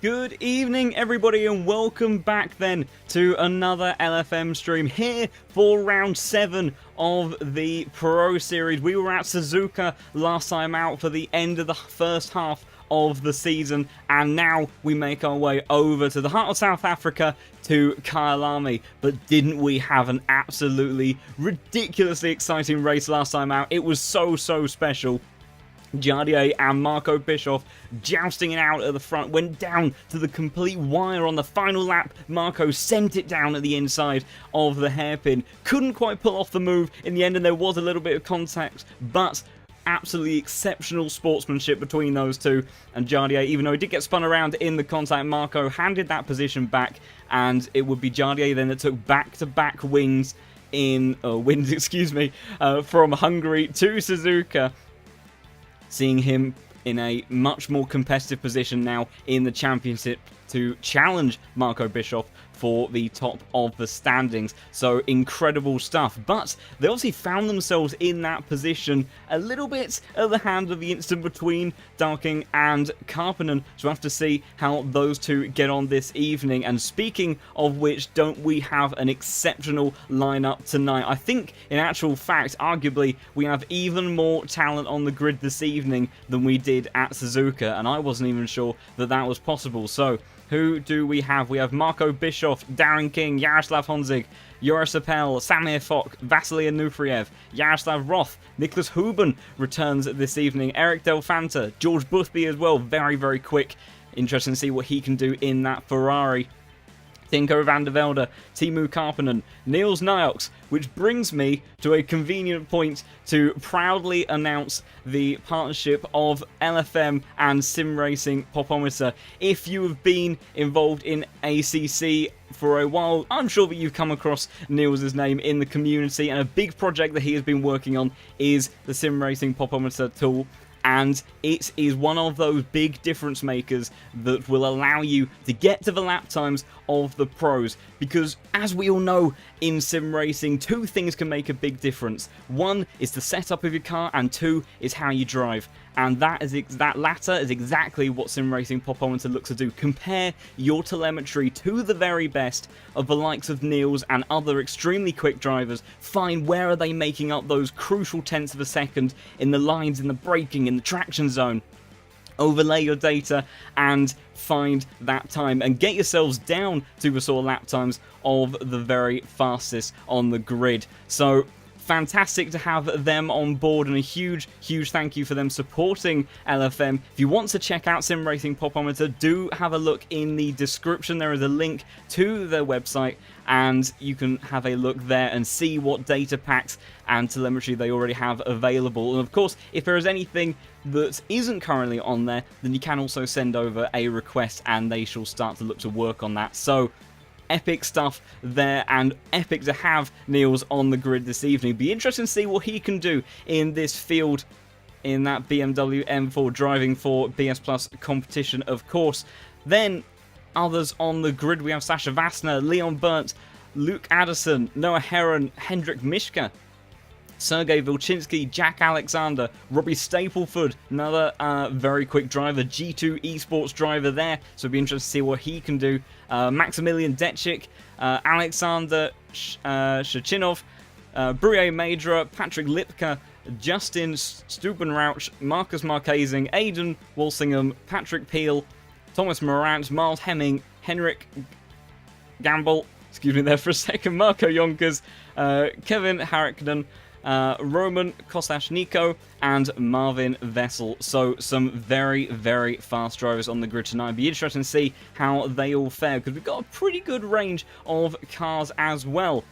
Good evening everybody and welcome back then to another LFM stream here for round 7 of the Pro Series. We were at Suzuka last time out for the end of the first half of the season, and now we make our way over to the heart of South Africa to Kyalami. But didn't we have an absolutely ridiculously exciting race last time out? It was so special. Jardier and Marco Bischoff jousting it out at the front, went down to the complete wire on the final lap. Marco sent it down at the inside of the hairpin, couldn't quite pull off the move in the end, and there was a little bit of contact, but absolutely exceptional sportsmanship between those two. And Jardier, even though he did get spun around in the contact, Marco handed that position back, and it would be Jardier then that took back-to-back wins from Hungary to Suzuka, seeing him in a much more competitive position now in the championship to challenge Marco Bischoff for the top of the standings. So incredible stuff. But they obviously found themselves in that position a little bit at the hand of the incident between Darking and Karppinen. So we'll have to see how those two get on this evening. And speaking of which, don't we have an exceptional lineup tonight? I think in actual fact, arguably, we have even more talent on the grid this evening than we did at Suzuka. And I wasn't even sure that that was possible. So who do we have? We have Marco Bischoff, Darren King, Yaroslav Honzig, Joris Appel, Samir Fock, Vasily Anupriev, Yaroslav Roth, Nicholas Huben returns this evening, Eric Del Fanta, George Boothby as well, very quick. Interesting to see what he can do in that Ferrari. Tinko van der Velde, Teemu Karppinen, Niels Niox, which brings me to a convenient point to proudly announce the partnership of LFM and Sim Racing Popometer. If you have been involved in ACC for a while, I'm sure that you've come across Niels' name in the community, and a big project that he has been working on is the Sim Racing Popometer tool. And it is one of those big difference makers that will allow you to get to the lap times of the pros. Because as we all know in sim racing, two things can make a big difference. One is the setup of your car, and two is how you drive. And that latter is exactly what Sim Racing Popometer looks to do. Compare your telemetry to the very best of the likes of Niels and other extremely quick drivers. Find where are they making up those crucial tenths of a second in the lines, in the braking, in the traction zone. Overlay your data and find that time and get yourselves down to the sort of lap times of the very fastest on the grid. So fantastic to have them on board, and a huge thank you for them supporting LFM. If you want to check out Sim Racing Popometer, do have a look in the description. There is a link to their website, and you can have a look there and see what data packs and telemetry they already have available. And of course, if there is anything that isn't currently on there, then you can also send over a request and they shall start to look to work on that. So epic stuff there, and epic to have Niels on the grid this evening. Be interesting to see what he can do in this field in that BMW M4 driving for BS Plus competition, of course. Then others on the grid, we have Sasha Vassner, Leon Burnt, Luke Addison, Noah Heron, Hendrik Mishka, Sergei Vilchinsky, Jack Alexander, Robbie Stapleford, another very quick driver, G2 esports driver there, so it'll be interesting to see what he can do. Maximilian Detchik, Alexander Shachinov, Bruje Madra, Patrick Lipka, Justin Stubenrauch, Marcus Marquezing, Aidan Walsingham, Patrick Peel, Thomas Morant, Miles Hemming, Henrik Gamble, excuse me there for a second, Marco Yonkers, Kevin Harrickden, Roman Kostashniko, and Marvin Vessel. So some very fast drivers on the grid tonight. It'd be interesting to see how they all fare, because we've got a pretty good range of cars as well.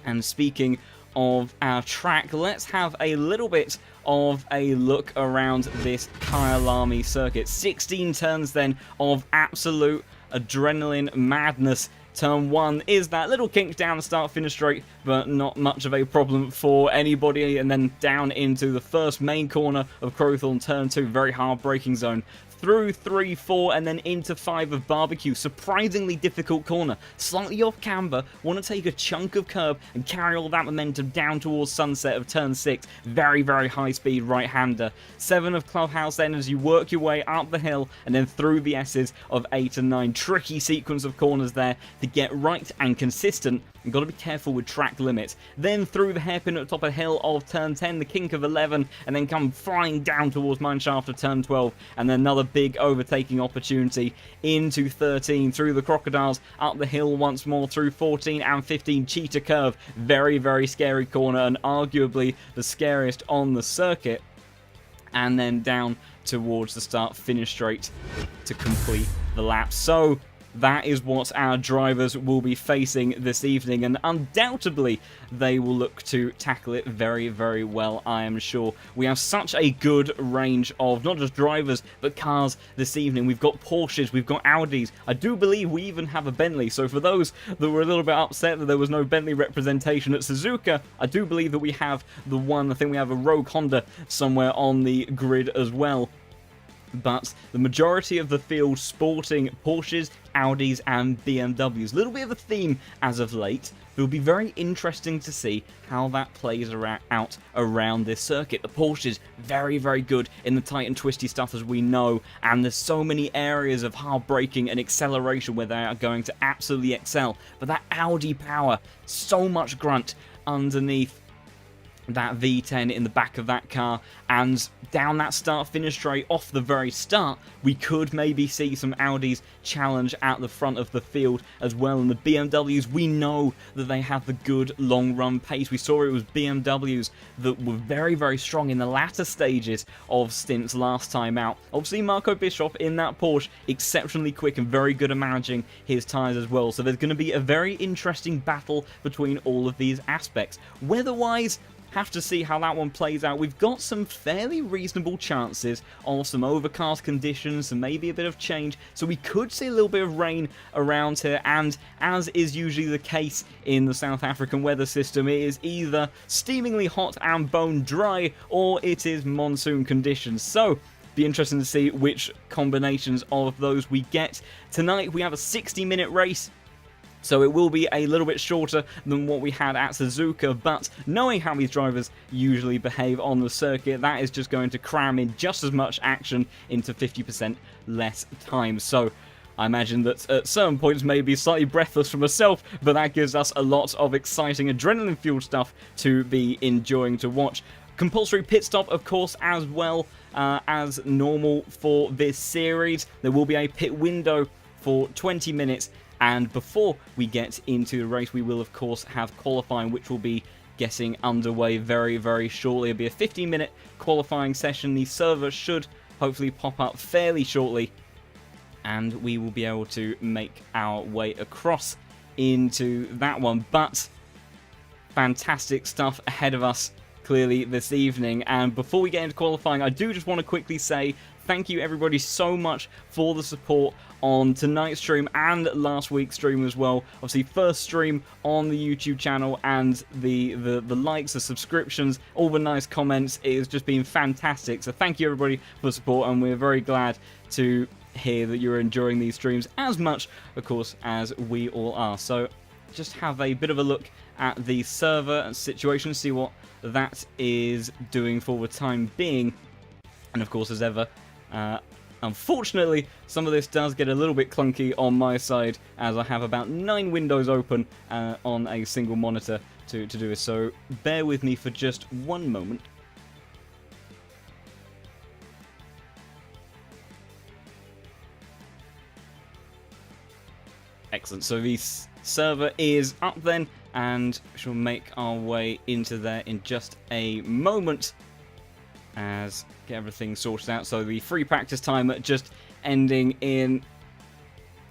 And speaking of our track, let's have a little bit of a look around this Kyalami circuit. 16 turns then of absolute adrenaline madness. Turn 1 is that little kink down the start-finish straight, but not much of a problem for anybody. And then down into the first main corner of Crowthorne. Turn 2, very hard braking zone. through 3, 4, and then into 5 of Barbecue. Surprisingly difficult corner. Slightly off camber. Want to take a chunk of curb and carry all that momentum down towards Sunset of turn 6. Very, very high speed right-hander. 7 of Clubhouse then as you work your way up the hill and then through the S's of 8 and 9. Tricky sequence of corners there to get right and consistent. You've got to be careful with track limits. Then through the hairpin at the top of the hill of turn 10, the kink of 11, and then come flying down towards Mineshaft of turn 12, and then another big overtaking opportunity into 13, through the Crocodiles, up the hill once more, through 14 and 15, Cheetah Curve. Very, very scary corner, and arguably the scariest on the circuit. And then down towards the start, finish straight to complete the lap. So that is what our drivers will be facing this evening, and undoubtedly they will look to tackle it very, very well, I am sure. We have such a good range of not just drivers, but cars this evening. We've got Porsches, we've got Audis. I do believe we even have a Bentley, so for those that were a little bit upset that there was no Bentley representation at Suzuka, I do believe that we have the one. I think we have a Rogue Honda somewhere on the grid as well. But the majority of the field sporting Porsches, Audis and BMWs. A little bit of a theme as of late. It will be very interesting to see how that plays out around this circuit. The Porsches, very, very good in the tight and twisty stuff as we know, and there's so many areas of hard braking and acceleration where they are going to absolutely excel. But that Audi power, so much grunt underneath that V10 in the back of that car, and down that start-finish straight off the very start, we could maybe see some Audis challenge at the front of the field as well. And the BMWs, we know that they have the good long-run pace. We saw it was BMWs that were very, very strong in the latter stages of stints last time out. Obviously, Marco Bischoff in that Porsche, exceptionally quick and very good at managing his tyres as well. So there's going to be a very interesting battle between all of these aspects. Weather-wise, have to see how that one plays out. We've got some fairly reasonable chances of some overcast conditions and maybe a bit of change, so we could see a little bit of rain around here, and as is usually the case in the South African weather system, it is either steamingly hot and bone dry or it is monsoon conditions. So be interesting to see which combinations of those we get. Tonight we have a 60-minute race, so it will be a little bit shorter than what we had at Suzuka, but knowing how these drivers usually behave on the circuit, that is just going to cram in just as much action into 50% less time. So I imagine that at certain points maybe slightly breathless for myself, but that gives us a lot of exciting adrenaline-fueled stuff to be enjoying to watch. Compulsory pit stop, of course, as well as normal for this series. There will be a pit window for 20 minutes, and before we get into the race, we will, of course, have qualifying, which will be getting underway very, very shortly. It'll be a 15-minute qualifying session. The server should hopefully pop up fairly shortly, and we will be able to make our way across into that one. But fantastic stuff ahead of us, clearly, this evening. And before we get into qualifying, I do just want to quickly say thank you, everybody, so much for the support on tonight's stream and last week's stream as well. Obviously, first stream on the YouTube channel, and the likes, the subscriptions, all the nice comments. It has just been fantastic. So thank you, everybody, for the support, and we're very glad to hear that you're enjoying these streams as much, of course, as we all are. So just have a bit of a look at the server situation, see what that is doing for the time being. And of course, as ever, unfortunately, some of this does get a little bit clunky on my side, as I have about 9 windows open on a single monitor to do this, so bear with me for just one moment. Excellent, so the server is up then, and we shall make our way into there in just a moment as get everything sorted out. So the free practice time just ending in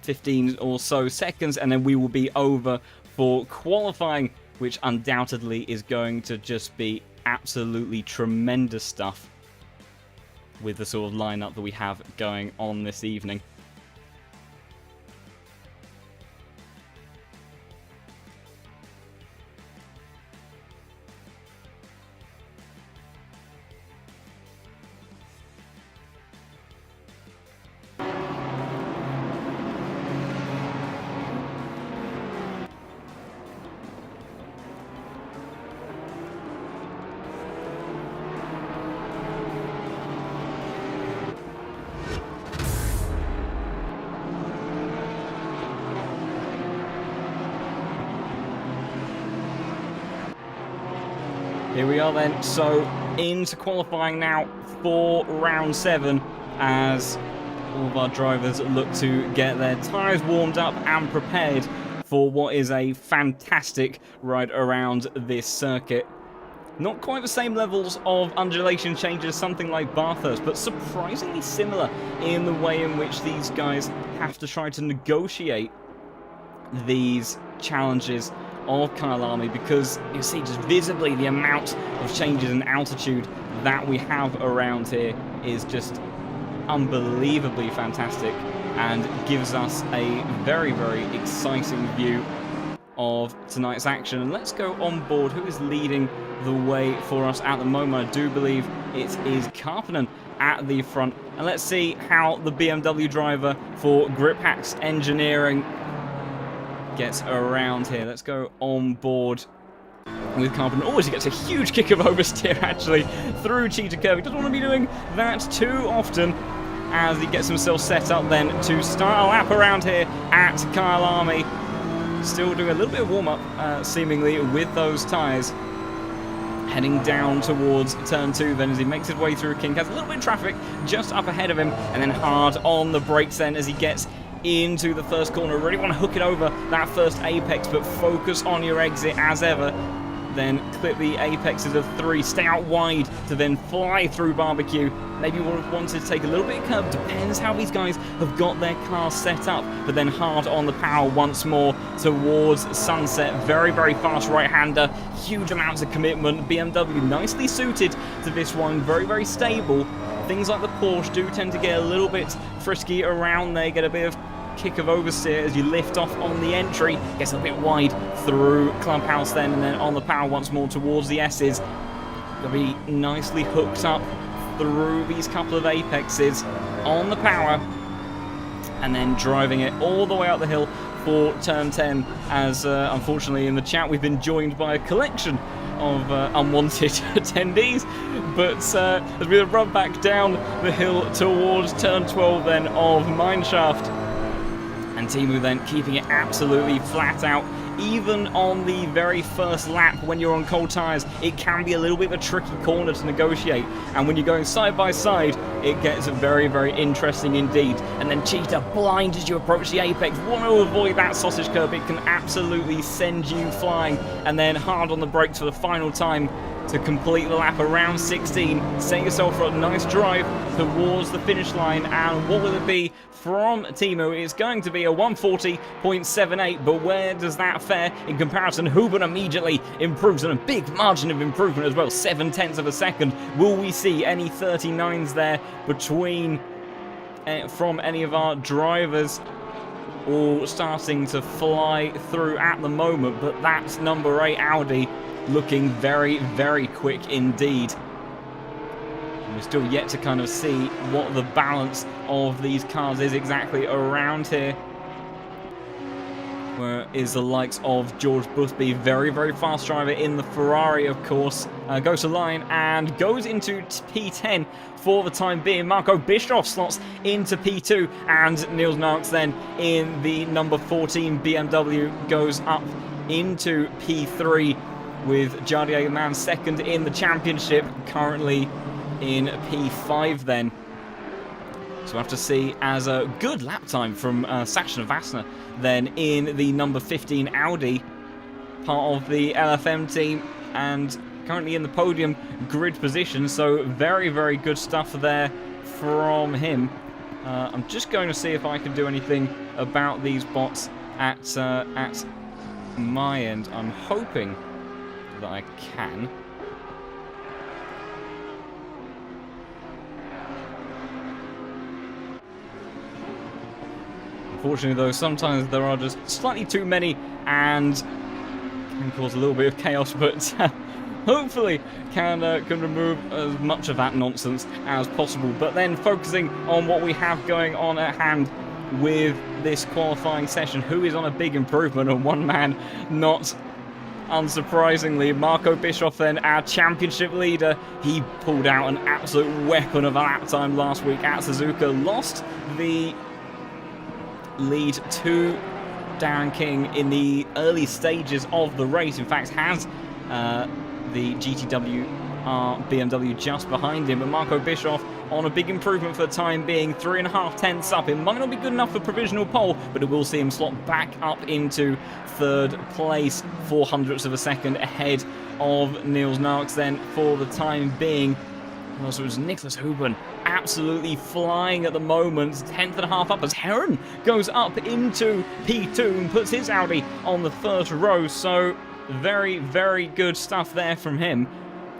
15 or so seconds, and then we will be over for qualifying, which undoubtedly is going to just be absolutely tremendous stuff with the sort of lineup that we have going on this evening. Here we are then. So into qualifying now for round 7 as all of our drivers look to get their tyres warmed up and prepared for what is a fantastic ride around this circuit. Not quite the same levels of undulation changes as something like Bathurst, but surprisingly similar in the way in which these guys have to try to negotiate these challenges of Kyalami, because you see just visibly the amount of changes in altitude that we have around here is just unbelievably fantastic and gives us a very, very exciting view of tonight's action. And let's go on board. Who is leading the way for us at the moment? I do believe it is Karppinen at the front. And let's see how the BMW driver for Grip Hacks Engineering gets around here. Let's go on board with Karppinen. Oh, he gets a huge kick of oversteer actually through Cheetah Curve. He doesn't want to be doing that too often as he gets himself set up then to start a lap around here at Kyalami. Still doing a little bit of warm-up, seemingly, with those tyres. Heading down towards turn 2 then as he makes his way through a kink. Has a little bit of traffic just up ahead of him, and then hard on the brakes then as he gets into the first corner. Really want to hook it over that first apex, but focus on your exit as ever. Then clip the apexes of 3, stay out wide to then fly through barbecue. Maybe want to take a little bit of curve, depends how these guys have got their cars set up. But then hard on the power once more towards sunset. Very, very fast right-hander, huge amounts of commitment. BMW nicely suited to this one, very, very stable. Things like the Porsche do tend to get a little bit frisky around there, get a bit of kick of oversteer as you lift off on the entry, gets a bit wide through Clubhouse then, and then on the power once more towards the S's. Gonna be nicely hooked up through these couple of apexes on the power, and then driving it all the way up the hill for turn 10 as unfortunately in the chat we've been joined by a collection of unwanted attendees, but as we run back down the hill towards turn 12 then of Mineshaft. And Timu then keeping it absolutely flat out. Even on the very first lap when you're on cold tyres, it can be a little bit of a tricky corner to negotiate. And when you're going side by side, it gets very, very interesting indeed. And then Cheetah blind as you approach the apex. Want to avoid that sausage curb. It can absolutely send you flying. And then hard on the brakes for the final time to complete the lap around 16. Set yourself for a nice drive towards the finish line. And what will it be from Timu? It's going to be a 140.78, but where does that fare in comparison? Huben immediately improves, and a big margin of improvement as well, 0.7 of a second. Will we see any 39s there between from any of our drivers? All starting to fly through at the moment, but that's number 8 Audi looking very, very quick indeed. We're still yet to kind of see what the balance of these cars is exactly around here. Where is the likes of George Busby, very, very fast driver in the Ferrari, of course, goes to line and goes into P10 for the time being. Marco Bischoff slots into P2, and Niels Narks then in the number 14 BMW goes up into P3, with Jardier Man second in the championship, currently in P5 then. So we'll have to see as a good lap time from Sachin Vassner then in the number 15 Audi, part of the LFM team, and currently in the podium grid position. So very, very good stuff there from him. I'm just going to see if I can do anything about these bots at my end. I'm hoping that I can. Unfortunately though, sometimes there are just slightly too many and can cause a little bit of chaos, but hopefully can remove as much of that nonsense as possible. But then focusing on what we have going on at hand with this qualifying session, who is on a big improvement, and one man not unsurprisingly, Marco Bischoff then, our championship leader. He pulled out an absolute weapon of a lap time last week at Suzuka. Lost the lead to Darren King in the early stages of the race. In fact, has the GTW BMW just behind him. But Marco Bischoff on a big improvement for the time being, 3.5 tenths up. It might not be good enough for provisional pole, but it will see him slot back up into third place, 0.04 of a second ahead of Niels Narks then for the time being. Also, it was Nicholas Huben absolutely flying at the moment, 10.5 up as Heron goes up into P2 and puts his Audi on the first row. So very, very good stuff there from him.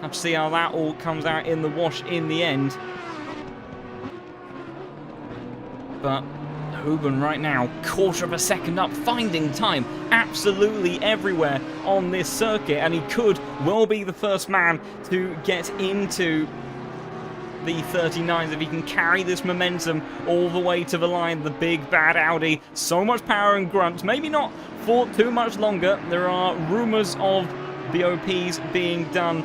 Have to see how that all comes out in the wash in the end. But Huben right now, 1/4 of a second up, finding time absolutely everywhere on this circuit, and he could well be the first man to get into the 39s if he can carry this momentum all the way to the line. The big bad Audi, so much power and grunt, maybe not for too much longer. There are rumours of BOPs being done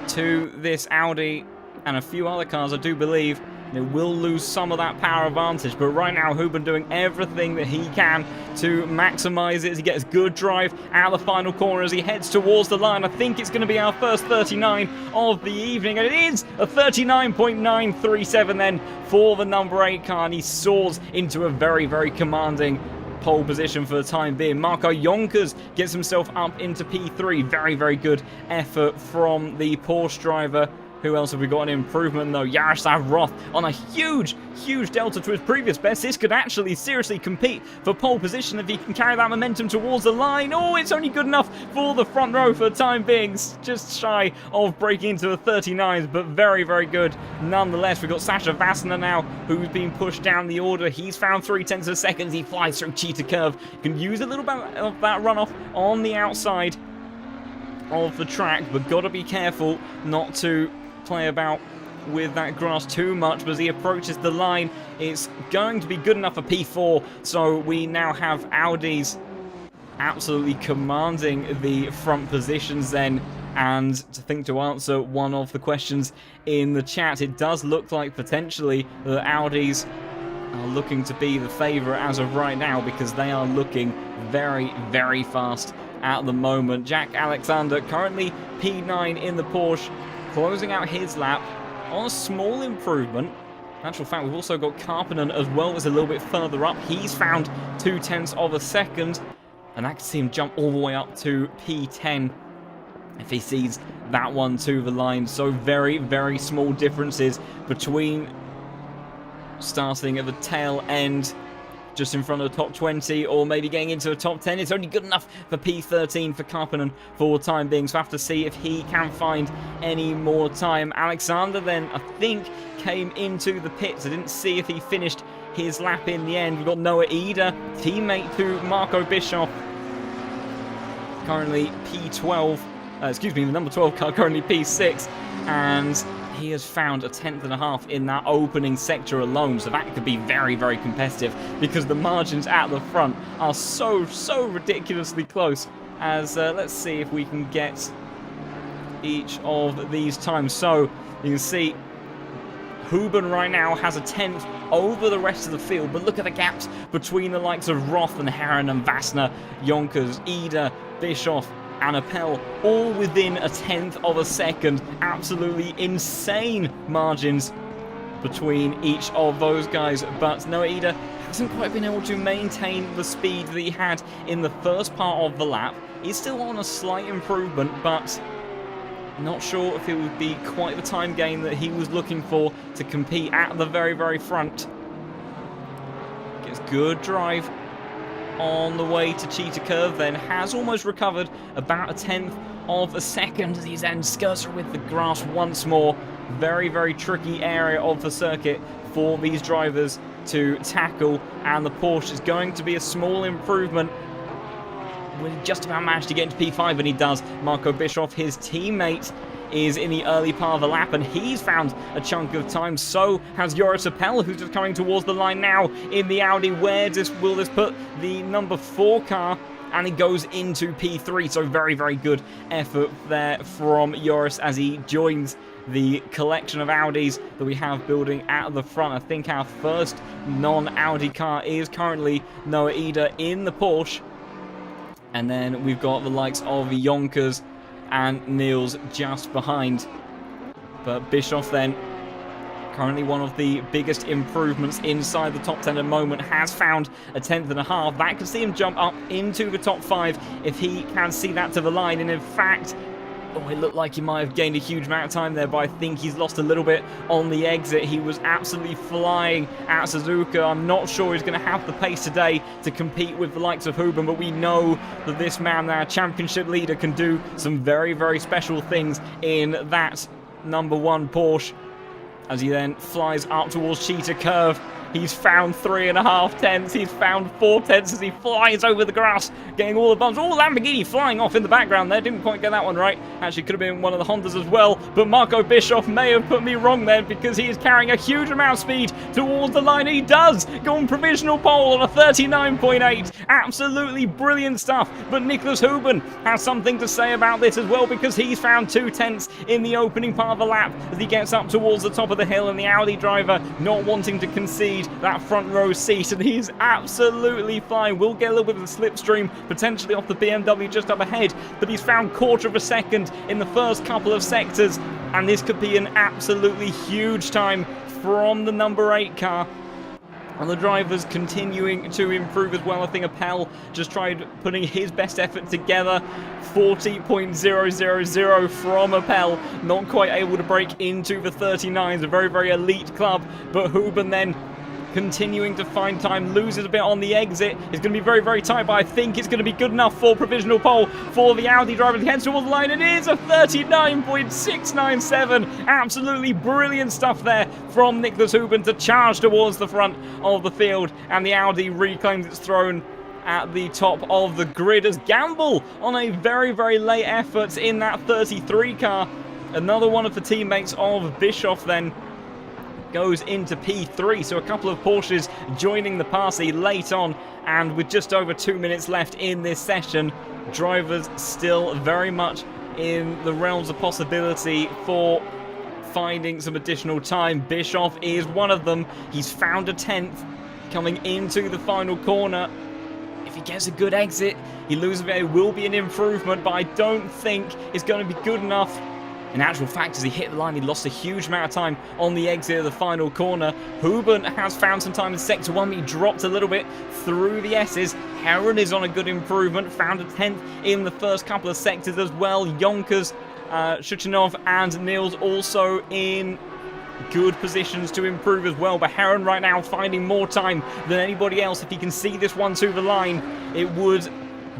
to this Audi and a few other cars, I do believe. They will lose some of that power advantage, but right now Huben doing everything that he can to maximise it as he gets good drive out of the final corner as he heads towards the line. I think it's going to be our first 39 of the evening, and it is a 39.937 then for the number 8 car, and he soars into a very, very commanding pole position for the time being. Marco Jonkers gets himself up into P3. Very, very good effort from the Porsche driver. Who else have we got an improvement though? Yaroslav Roth on a huge, huge delta to his previous best. This could actually seriously compete for pole position if he can carry that momentum towards the line. Oh, it's only good enough for the front row for the time being. Just shy of breaking into the 39s, but very, very good nonetheless. We've got Sasha Vassner now, who's been pushed down the order. He's found 0.3 of seconds. He flies through Cheetah Curve. Can use a little bit of that runoff on the outside of the track, but got to be careful not to play about with that grass too much. But as he approaches the line, it's going to be good enough for P4. So we now have Audis absolutely commanding the front positions then. And to answer one of the questions in the chat, it does look like potentially the Audis are looking to be the favourite as of right now, because they are looking very, very fast at the moment. Jack Alexander currently P9 in the Porsche, closing out his lap on a small improvement. In actual fact, we've also got Karppinen as well as a little bit further up. He's found 0.2 of a second, and that can see him jump all the way up to P10 if he sees that one to the line. So very, very small differences between starting at the tail end, just in front of the top 20, or maybe getting into the top 10. It's only good enough for P13 for Karppinen for the time being, so I have to see if he can find any more time. Alexander then, I think, came into the pits. I didn't see if he finished his lap in the end. We've got Noah Eder, teammate to Marco Bischoff, currently P12. The number 12 car currently P6, and he has found 1.5 tenths in that opening sector alone, so that could be very, very competitive because the margins at the front are so ridiculously close. As let's see if we can get each of these times. So you can see Huben right now has 1/10 over the rest of the field, but look at the gaps between the likes of Roth and Heron and Vassner, Jonkers, Eder, Bischoff and Appel, all within 1/10 of a second. Absolutely insane margins between each of those guys, but Noah Eder hasn't quite been able to maintain the speed that he had in the first part of the lap. He's still on a slight improvement, but not sure if it would be quite the time gain that he was looking for to compete at the very, very front. Gets good drive on the way to Cheetah Curve, then has almost recovered about 1/10 of a second as he then skirts with the grass once more. Very, very tricky area of the circuit for these drivers to tackle, and the Porsche is going to be a small improvement. We just about managed to get into P5, and he does. Marco Bischoff, his teammate, is in the early part of the lap, and he's found a chunk of time. So has Joris Appel, who's just coming towards the line now in the Audi. Where will this put the number 4 car? And he goes into P3, so very, very good effort there from Joris as he joins the collection of Audis that we have building at the front. I think our first non-Audi car is currently Noah Eder in the Porsche. And then we've got the likes of Jonkers and Niels just behind. But Bischoff then, currently one of the biggest improvements inside the top 10 at the moment, has found a 10th and a half. That could see him jump up into the top 5 if he can see that to the line. And in fact, it looked like he might have gained a huge amount of time there, but I think he's lost a little bit on the exit. He was absolutely flying at Suzuka. I'm not sure he's going to have the pace today to compete with the likes of Huben, but we know that this man, our championship leader, can do some very, very special things in that number 1 Porsche. As he then flies up towards Cheetah Curve. He's found 3.5 tenths. He's found 4 tenths as he flies over the grass, getting all the bumps. Oh, Lamborghini flying off in the background there. Didn't quite get that one right. Actually, could have been one of the Hondas as well. But Marco Bischoff may have put me wrong there, because he is carrying a huge amount of speed towards the line. He does go on provisional pole on a 39.8. Absolutely brilliant stuff. But Nicholas Huben has something to say about this as well, because he's found 2 tenths in the opening part of the lap as he gets up towards the top of the hill, and the Audi driver not wanting to concede that front row seat, and he's absolutely flying. We'll get a little bit of a slipstream potentially off the BMW just up ahead, but he's found 1/4 of a second in the first couple of sectors, and this could be an absolutely huge time from the number 8 car. And the drivers continuing to improve as well. I think Appel just tried putting his best effort together. 40.000 from Appel. Not quite able to break into the 39s. A very, very elite club. But Huben then continuing to find time, loses a bit on the exit. It's going to be very, very tight, but I think it's going to be good enough for provisional pole for the Audi driver. He heads towards the line. It is a 39.697. Absolutely brilliant stuff there from Nicholas Huben to charge towards the front of the field, and the Audi reclaims its throne at the top of the grid as Gamble on a very, very late effort in that 33 car. Another one of the teammates of Bischoff then goes into P3, so a couple of Porsches joining the party late on, and with just over 2 minutes left in this session, drivers still very much in the realms of possibility for finding some additional time. Bischoff is one of them. He's found a 10th coming into the final corner. If he gets a good exit, he loses a bit. It will be an improvement, but I don't think it's going to be good enough. In actual fact, as he hit the line, he lost a huge amount of time on the exit of the final corner. Huben has found some time in Sector 1, but he dropped a little bit through the S's. Heron is on a good improvement, found a 10th in the first couple of sectors as well. Yonkers, Shuchinov and Niels also in good positions to improve as well, but Heron right now finding more time than anybody else. If he can see this one to the line, it would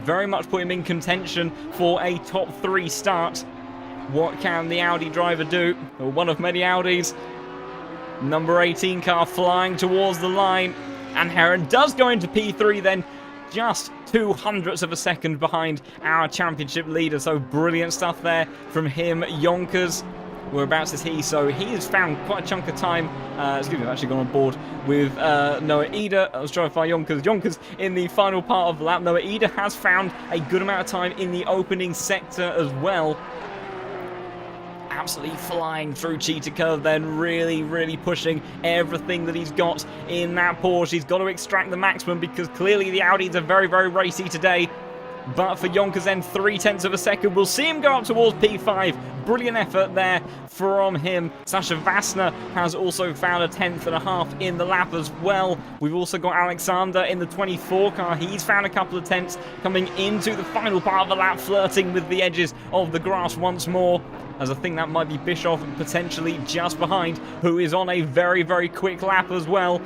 very much put him in contention for a top 3 start. What can the Audi driver do? Well, one of many Audis. Number 18 car flying towards the line. And Heron does go into P3 then. Just 0.02 of a second behind our championship leader. So brilliant stuff there from him. Yonkers, whereabouts is he? So he has found quite a chunk of time. I've actually gone on board with Noah Ida. I was driving by Yonkers. Yonkers in the final part of the lap. Noah Ida has found a good amount of time in the opening sector as well. Absolutely flying through Cheetah Curve then, really, really pushing everything that he's got in that Porsche. He's got to extract the maximum because clearly the Audis are very, very racy today. But for Yonkers then, 0.3 of a second. We'll see him go up towards P5. Brilliant effort there from him. Sasha Vassner has also found a 10th and a half in the lap as well. We've also got Alexander in the 24 car. He's found a couple of tenths coming into the final part of the lap, flirting with the edges of the grass once more. As I think that might be Bischoff potentially just behind, who is on a very, very quick lap as well.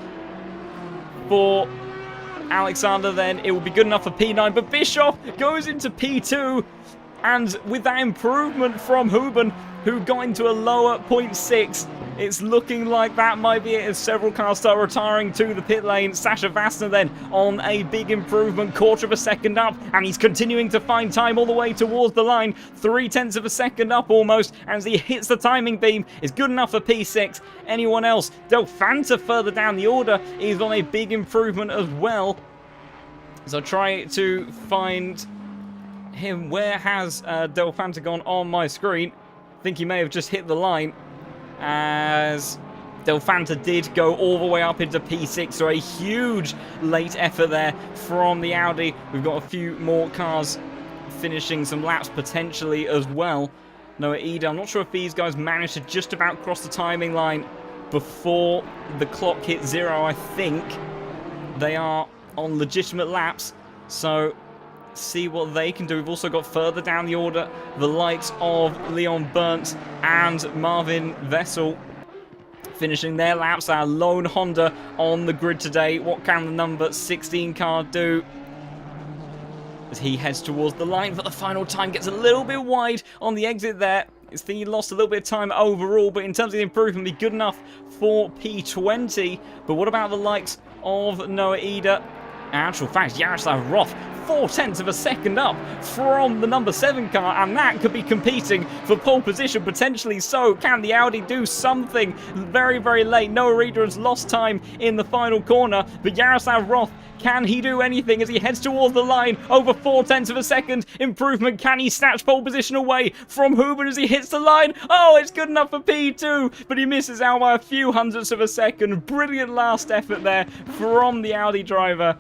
For Alexander then, it will be good enough for P9, but Bischoff goes into P2, and with that improvement from Huben, who got into a lower 0.6, it's looking like that might be it as several cars start retiring to the pit lane. Sasha Vassner then on a big improvement, 1/4 of a second up, and he's continuing to find time all the way towards the line. 0.3 of a second up almost, as he hits the timing beam. Is good enough for P6. Anyone else? Del Fanta further down the order is on a big improvement as well. So try to find him. Where has Del Fanta gone on my screen? I think he may have just hit the line, as Del Fanta did go all the way up into P6, so a huge late effort there from the Audi. We've got a few more cars finishing some laps potentially as well. Noah Ida, I'm not sure if these guys managed to just about cross the timing line before the clock hit 0. I think they are on legitimate laps, so see what they can do. We've also got further down the order the likes of Leon Burnt and Marvin Vessel finishing their laps. Our lone Honda on the grid today. What can the number 16 car do as he heads towards the line? But the final time gets a little bit wide on the exit there. It's the he lost a little bit of time overall, but in terms of the improvement, be good enough for P20. But what about the likes of Noah Ida? In actual fact, Yaroslav Roth 0.4 of a second up from the number 7 car, and that could be competing for pole position potentially. So can the Audi do something very, very late? Noah Ida has lost time in the final corner, but Yaroslav Roth, can he do anything as he heads towards the line? Over 0.4 of a second improvement. Can he snatch pole position away from Huben as he hits the line? Oh, it's good enough for P2, but he misses out by a few hundredths of a second. Brilliant last effort there from the Audi driver,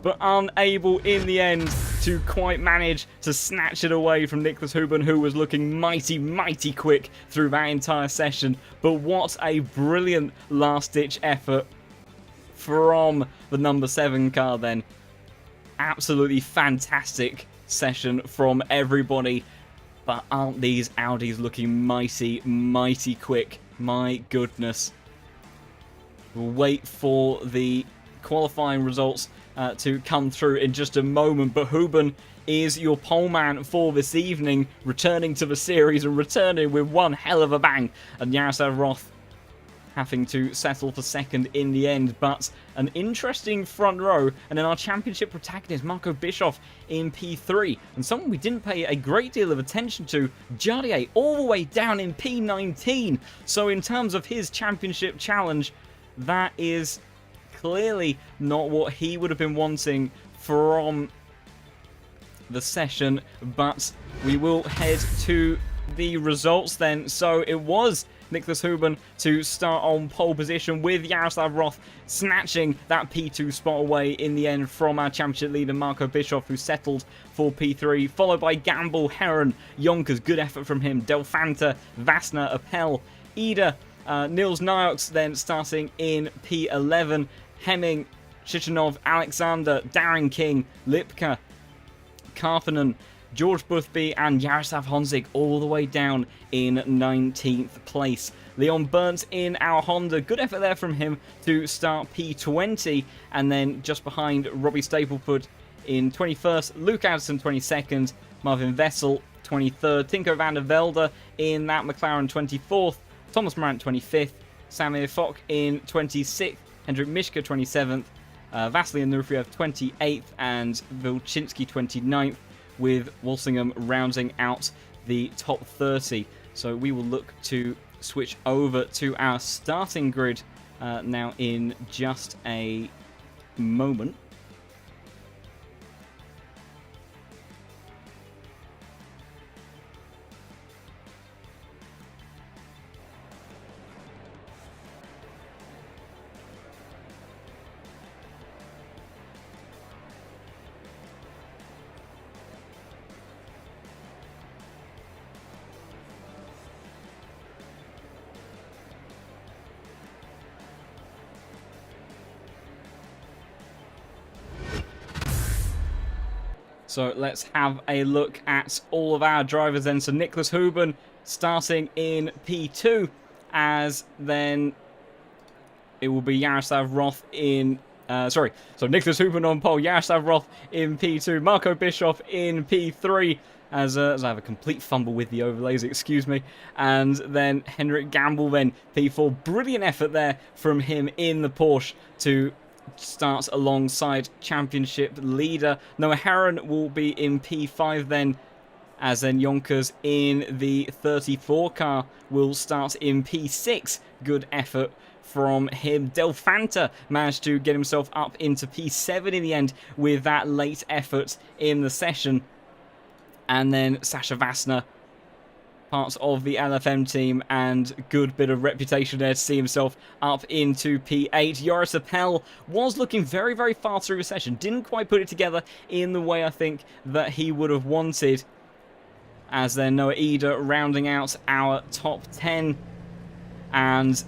but unable in the end to quite manage to snatch it away from Nicholas Huben, who was looking mighty, mighty quick through that entire session. But what a brilliant last-ditch effort from the number 7 car then. Absolutely fantastic session from everybody. But aren't these Audis looking mighty, mighty quick? My goodness. We'll wait for the qualifying results to come through in just a moment, but Huben is your pole man for this evening, returning to the series and returning with one hell of a bang, and Yaroslav Roth having to settle for second in the end. But an interesting front row, and then our championship protagonist Marco Bischoff in P3, and someone we didn't pay a great deal of attention to, Jardier, all the way down in P19. So in terms of his championship challenge, that is clearly not what he would have been wanting from the session, but we will head to the results then. So it was Nicholas Huben to start on pole position, with Yaroslav Roth snatching that P2 spot away in the end from our championship leader Marco Bischoff, who settled for P3, followed by Gamble, Heron, Yonkers, good effort from him, Delfanta, Vassner, Appel, Ida, Nils Niox then starting in P11, Hemming, Shichinov, Alexander, Darren King, Lipka, Karpinen, George Boothby and Yaroslav Honzik all the way down in 19th place. Leon Burnt in our Honda, good effort there from him to start P20, and then just behind Robbie Staplefoot in 21st, Luke Addison 22nd, Marvin Vessel 23rd, Tinko van der Velde in that McLaren 24th, Thomas Morant 25th, Samir Fock in 26th, Hendrik Mishka 27th, Vasily Anufriev 28th, and Vilchinski 29th, with Walsingham rounding out the top 30. So we will look to switch over to our starting grid now in just a moment. So let's have a look at all of our drivers then. So Nicholas Huben starting in P2, as then it will be Yaroslav Roth in... so Nicholas Huben on pole, Yaroslav Roth in P2, Marco Bischoff in P3, as I have a complete fumble with the overlays, excuse me, and then Henrik Gamble then P4. Brilliant effort there from him in the Porsche to start alongside championship leader. Noah Heron will be in P5 then, as then Yonkers in the 34 car will start in P6. Good effort from him. Delfanta managed to get himself up into P7 in the end with that late effort in the session. And then Sasha Vassner parts of the LFM team, and good bit of reputation there to see himself up into P8. Joris Appel was looking very, very far through the session. Didn't quite put it together in the way I think that he would have wanted. As then Noah Ida rounding out our top 10. And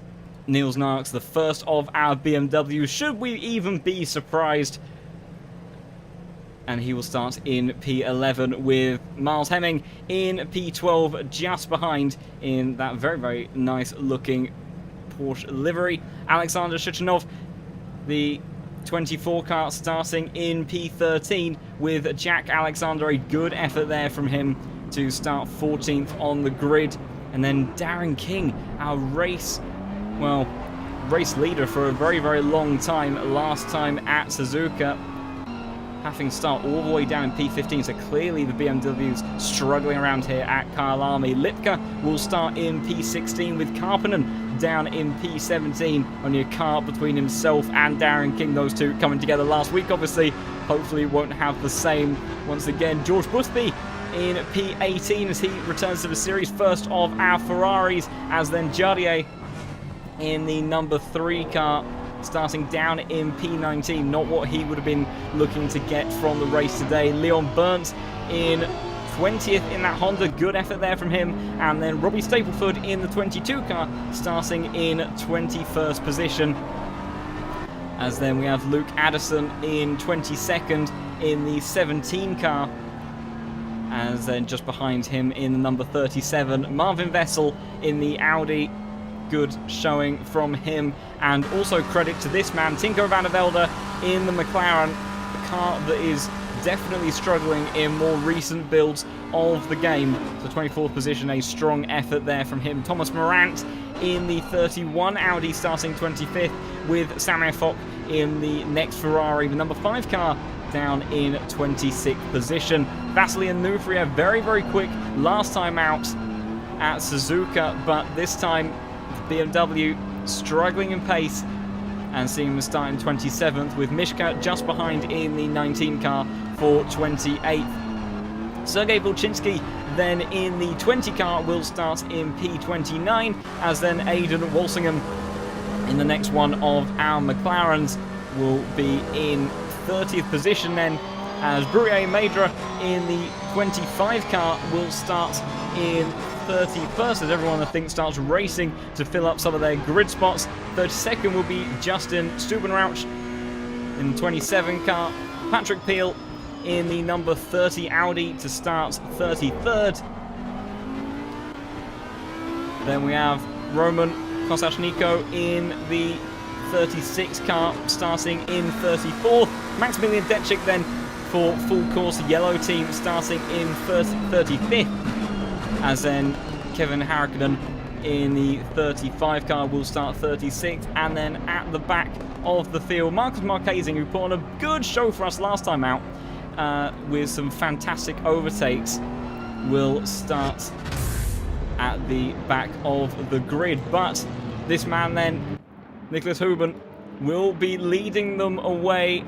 Niels Narks, the first of our BMWs. Should we even be surprised? And he will start in P11 with Miles Hemming in P12 just behind in that very, very nice looking Porsche livery. Alexander Shichinov, the 24 car, starting in P13 with Jack Alexander. A good effort there from him to start 14th on the grid. And then Darren King, our race leader for a very, very long time. Last time at Suzuka, having to start all the way down in P15, so clearly the BMW's struggling around here at Kyalami. Lipka will start in P16 with Karppinen down in P17. Only a car between himself and Darren King, those two coming together last week, obviously. Hopefully won't have the same once again. George Busby in P18 as he returns to the series, first of our Ferraris, as then Jardier in the number 3 car, starting down in P19. Not what he would have been looking to get from the race today. Leon Burnt in 20th in that Honda. Good effort there from him. And then Robbie Stapleford in the 22 car, starting in 21st position. As then we have Luke Addison in 22nd in the 17 car. As then just behind him in the number 37, Marvin Vessel in the Audi. Good showing from him. And also credit to this man, Tinko van der Velde in the McLaren, a car that is definitely struggling in more recent builds of the game. The 24th position, a strong effort there from him. Thomas Morant in the 31 Audi, starting 25th, with Sam Fock in the next Ferrari, the number 5 car, down in 26th position. Vasily Onufriev, very, very quick last time out at Suzuka, but this time BMW struggling in pace and seeing him start in 27th, with Mishka just behind in the 19 car for 28th. Sergei Volchinsky then in the 20 car will start in P29, as then Aidan Walsingham in the next one of our McLarens will be in 30th position then, as Brurier Maidra in the 25 car will start in 31st, as everyone I think starts racing to fill up some of their grid spots. 32nd will be Justin Stubenrauch in the 27 car. Patrick Peel in the number 30 Audi to start 33rd. Then we have Roman Kosashniko in the 36 car, starting in 34th. Maximilian Detchik then for full course yellow team, starting in 35th. As then Kevin Harrigan in the 35 car will start 36th. And then at the back of the field, Marcus Marquezing, who put on a good show for us last time out with some fantastic overtakes, will start at the back of the grid. But this man then, Nicholas Huben, will be leading them away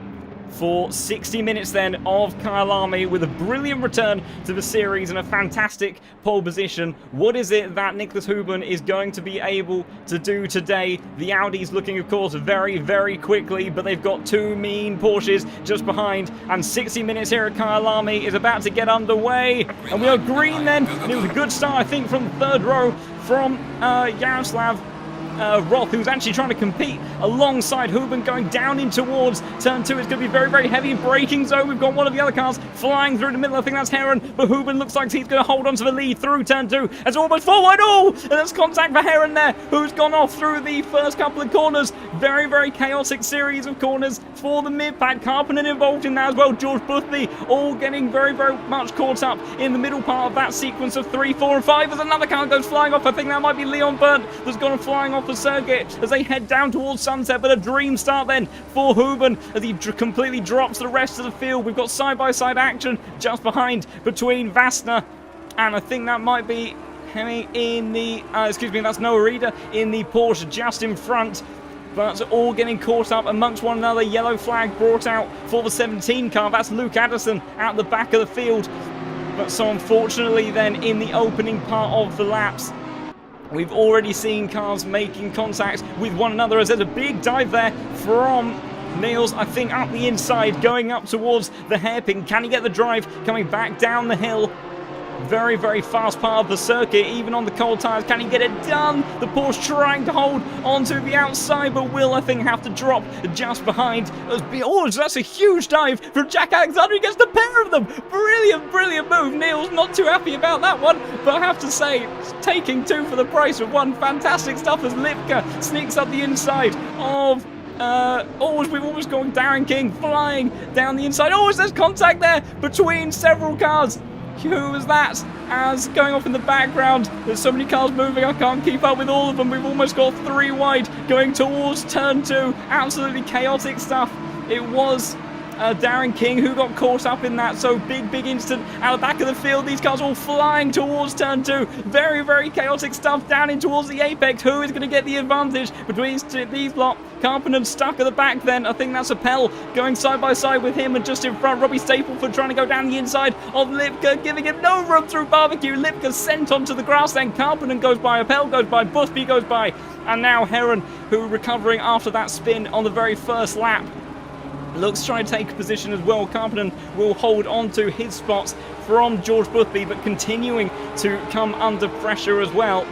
for 60 minutes then of Kyalami, with a brilliant return to the series and a fantastic pole position. What is it that Nicholas Huben is going to be able to do today? The Audi's looking, of course, very, very quickly, but they've got 2 mean Porsches just behind, and 60 minutes here at Kyalami is about to get underway. And we are green then, and it was a good start, I think, from the 3rd row from Yaroslav Roth, who's actually trying to compete alongside Huben, going down in towards turn 2. It's going to be very, very heavy braking zone. We've got one of the other cars flying through the middle. I think that's Heron, but Huben looks like he's going to hold on to the lead through turn 2. It's almost forward. Oh, and there's contact for Heron there, who's gone off through the first couple of corners. Very, very chaotic series of corners for the mid-pack. Karppinen involved in that as well. George Boothby all getting very, very much caught up in the middle part of that sequence of 3, 4 and 5 as another car goes flying off. I think that might be Leon Burnt that's gone flying off for Sergei as they head down towards sunset, but a dream start then for Huben as he completely drops the rest of the field. We've got side-by-side action just behind between Vastner, and I think that might be Hemi in the, that's Noah Ida in the Porsche just in front, but all getting caught up amongst one another. Yellow flag brought out for the 17 car. That's Luke Addison at the back of the field. But so unfortunately then in the opening part of the laps, we've already seen cars making contact with one another as there's a big dive there from Niels, I think, up the inside, going up towards the hairpin. Can he get the drive? Coming back down the hill. Very, very fast part of the circuit, even on the cold tyres. Can he get it done? The Porsche trying to hold onto the outside, but will, I think, have to drop just behind. Oh, that's a huge dive from Jack Alexander. He gets the pair of them. Brilliant, brilliant move. Niels not too happy about that one, but I have to say, taking two for the price of one. Fantastic stuff as Lipka sneaks up the inside of... we've almost gone Darren King flying down the inside. Oh, there's contact there between several cars. Who was that? As going off in the background, there's so many cars moving, I can't keep up with all of them. We've almost got three wide going towards turn two. Absolutely chaotic stuff. It was Darren King who got caught up in that. So big instant out the back of the field. These cars all flying towards turn two. Very, very chaotic stuff down in towards the apex. Who is going to get the advantage between these lot? Karpinen stuck at the back then. I think that's Appel going side by side with him, and just in front Robbie Stapleford trying to go down the inside of Lipka, giving him no room through barbecue. Lipka sent onto the grass, then Karpinen goes by, Appel goes by, Busby goes by, and now Heron, who recovering after that spin on the very first lap, looks to try to take a position as well. Karpinen will hold on to his spots from George Boothby, but continuing to come under pressure as well.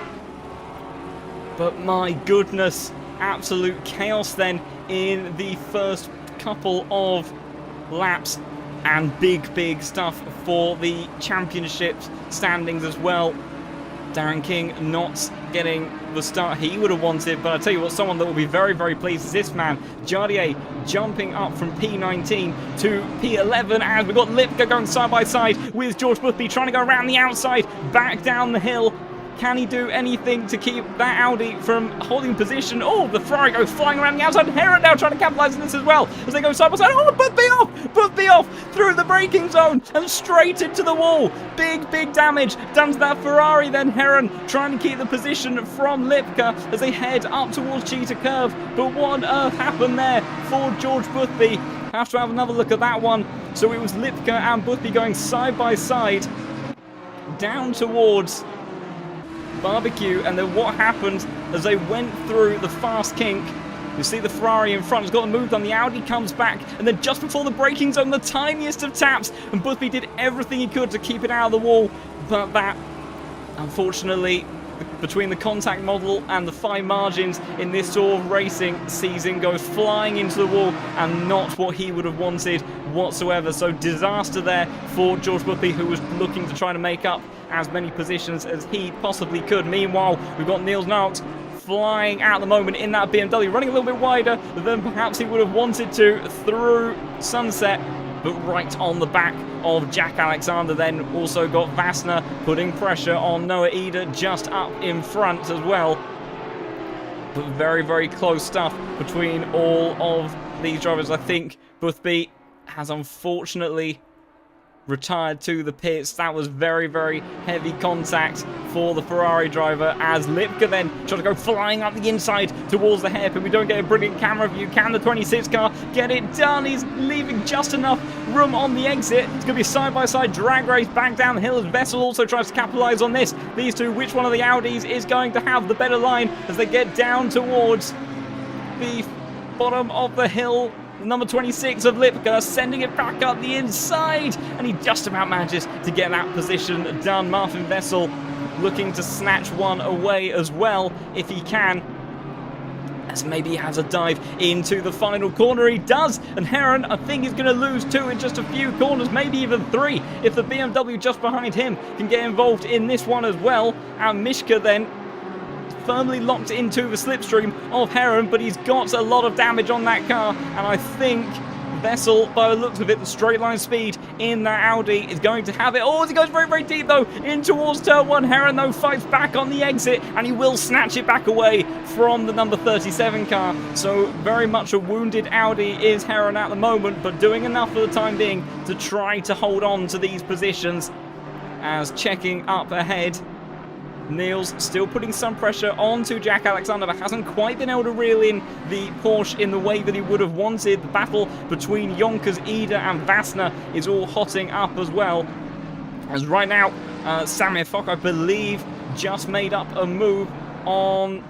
But my goodness, absolute chaos then in the first couple of laps, and big stuff for the championship standings as well. Darren King not getting the start he would have wanted, but I tell you what, someone that will be very pleased is this man, Jardier, jumping up from P19 to P11, and we've got Lipka going side by side with George Boothby trying to go around the outside, back down the hill. Can he do anything to keep that Audi from holding position? Oh, the Ferrari goes flying around the outside. Heron now trying to capitalise on this as well as they go side by side. Oh, Boothby off through the braking zone and straight into the wall. Big damage done to that Ferrari. Then Heron trying to keep the position from Lipka as they head up towards Cheetah Curve. But what on earth happened there for George Boothby? Have to have another look at that one. So it was Lipka and Boothby going side by side down towards barbecue, and then what happened as they went through the fast kink, you see the Ferrari in front has got the move on, the Audi comes back, and then just before the braking zone, the tiniest of taps, and Boothby did everything he could to keep it out of the wall, but that, unfortunately, between the contact model and the fine margins in this sort of racing season, goes flying into the wall, and not what he would have wanted whatsoever. So disaster there for George Boothby, who was looking to try to make up as many positions as he possibly could. Meanwhile, we've got Niels Naut flying at the moment in that BMW, running a little bit wider than perhaps he would have wanted to through sunset, but right on the back of Jack Alexander. Then also got Vassner putting pressure on Noah Eder just up in front as well. But very close stuff between all of these drivers. I think Boothby has unfortunately retired to the pits. That was very heavy contact for the Ferrari driver, as Lipka then tried to go flying up the inside towards the hairpin. We don't get a brilliant camera view. Can the 26 car get it done? He's leaving just enough room on the exit. It's going to be a side-by-side drag race back down the hill as Vettel also tries to capitalise on this. These two, which one of the Audis is going to have the better line as they get down towards the bottom of the hill? Number 26 of Lipka sending it back up the inside, and he just about manages to get that position done. Martin Vettel looking to snatch one away as well if he can, as maybe he has a dive into the final corner. He does, and Heron, I think, is going to lose two in just a few corners, maybe even three, if the BMW just behind him can get involved in this one as well. And Mishka then firmly locked into the slipstream of Heron, but he's got a lot of damage on that car, and I think Vettel, by the looks of it, the straight line speed in that Audi is going to have it. Oh, as he goes very deep though in towards turn one. Heron though fights back on the exit, and he will snatch it back away from the number 37 car. So very much a wounded Audi is Heron at the moment, but doing enough for the time being to try to hold on to these positions. As checking up ahead, Niels still putting some pressure onto Jack Alexander, but hasn't quite been able to reel in the Porsche in the way that he would have wanted. The battle between Yonkers, Eder and Vassner is all hotting up as well. As right now, Samir Fock, I believe, just made up a move on...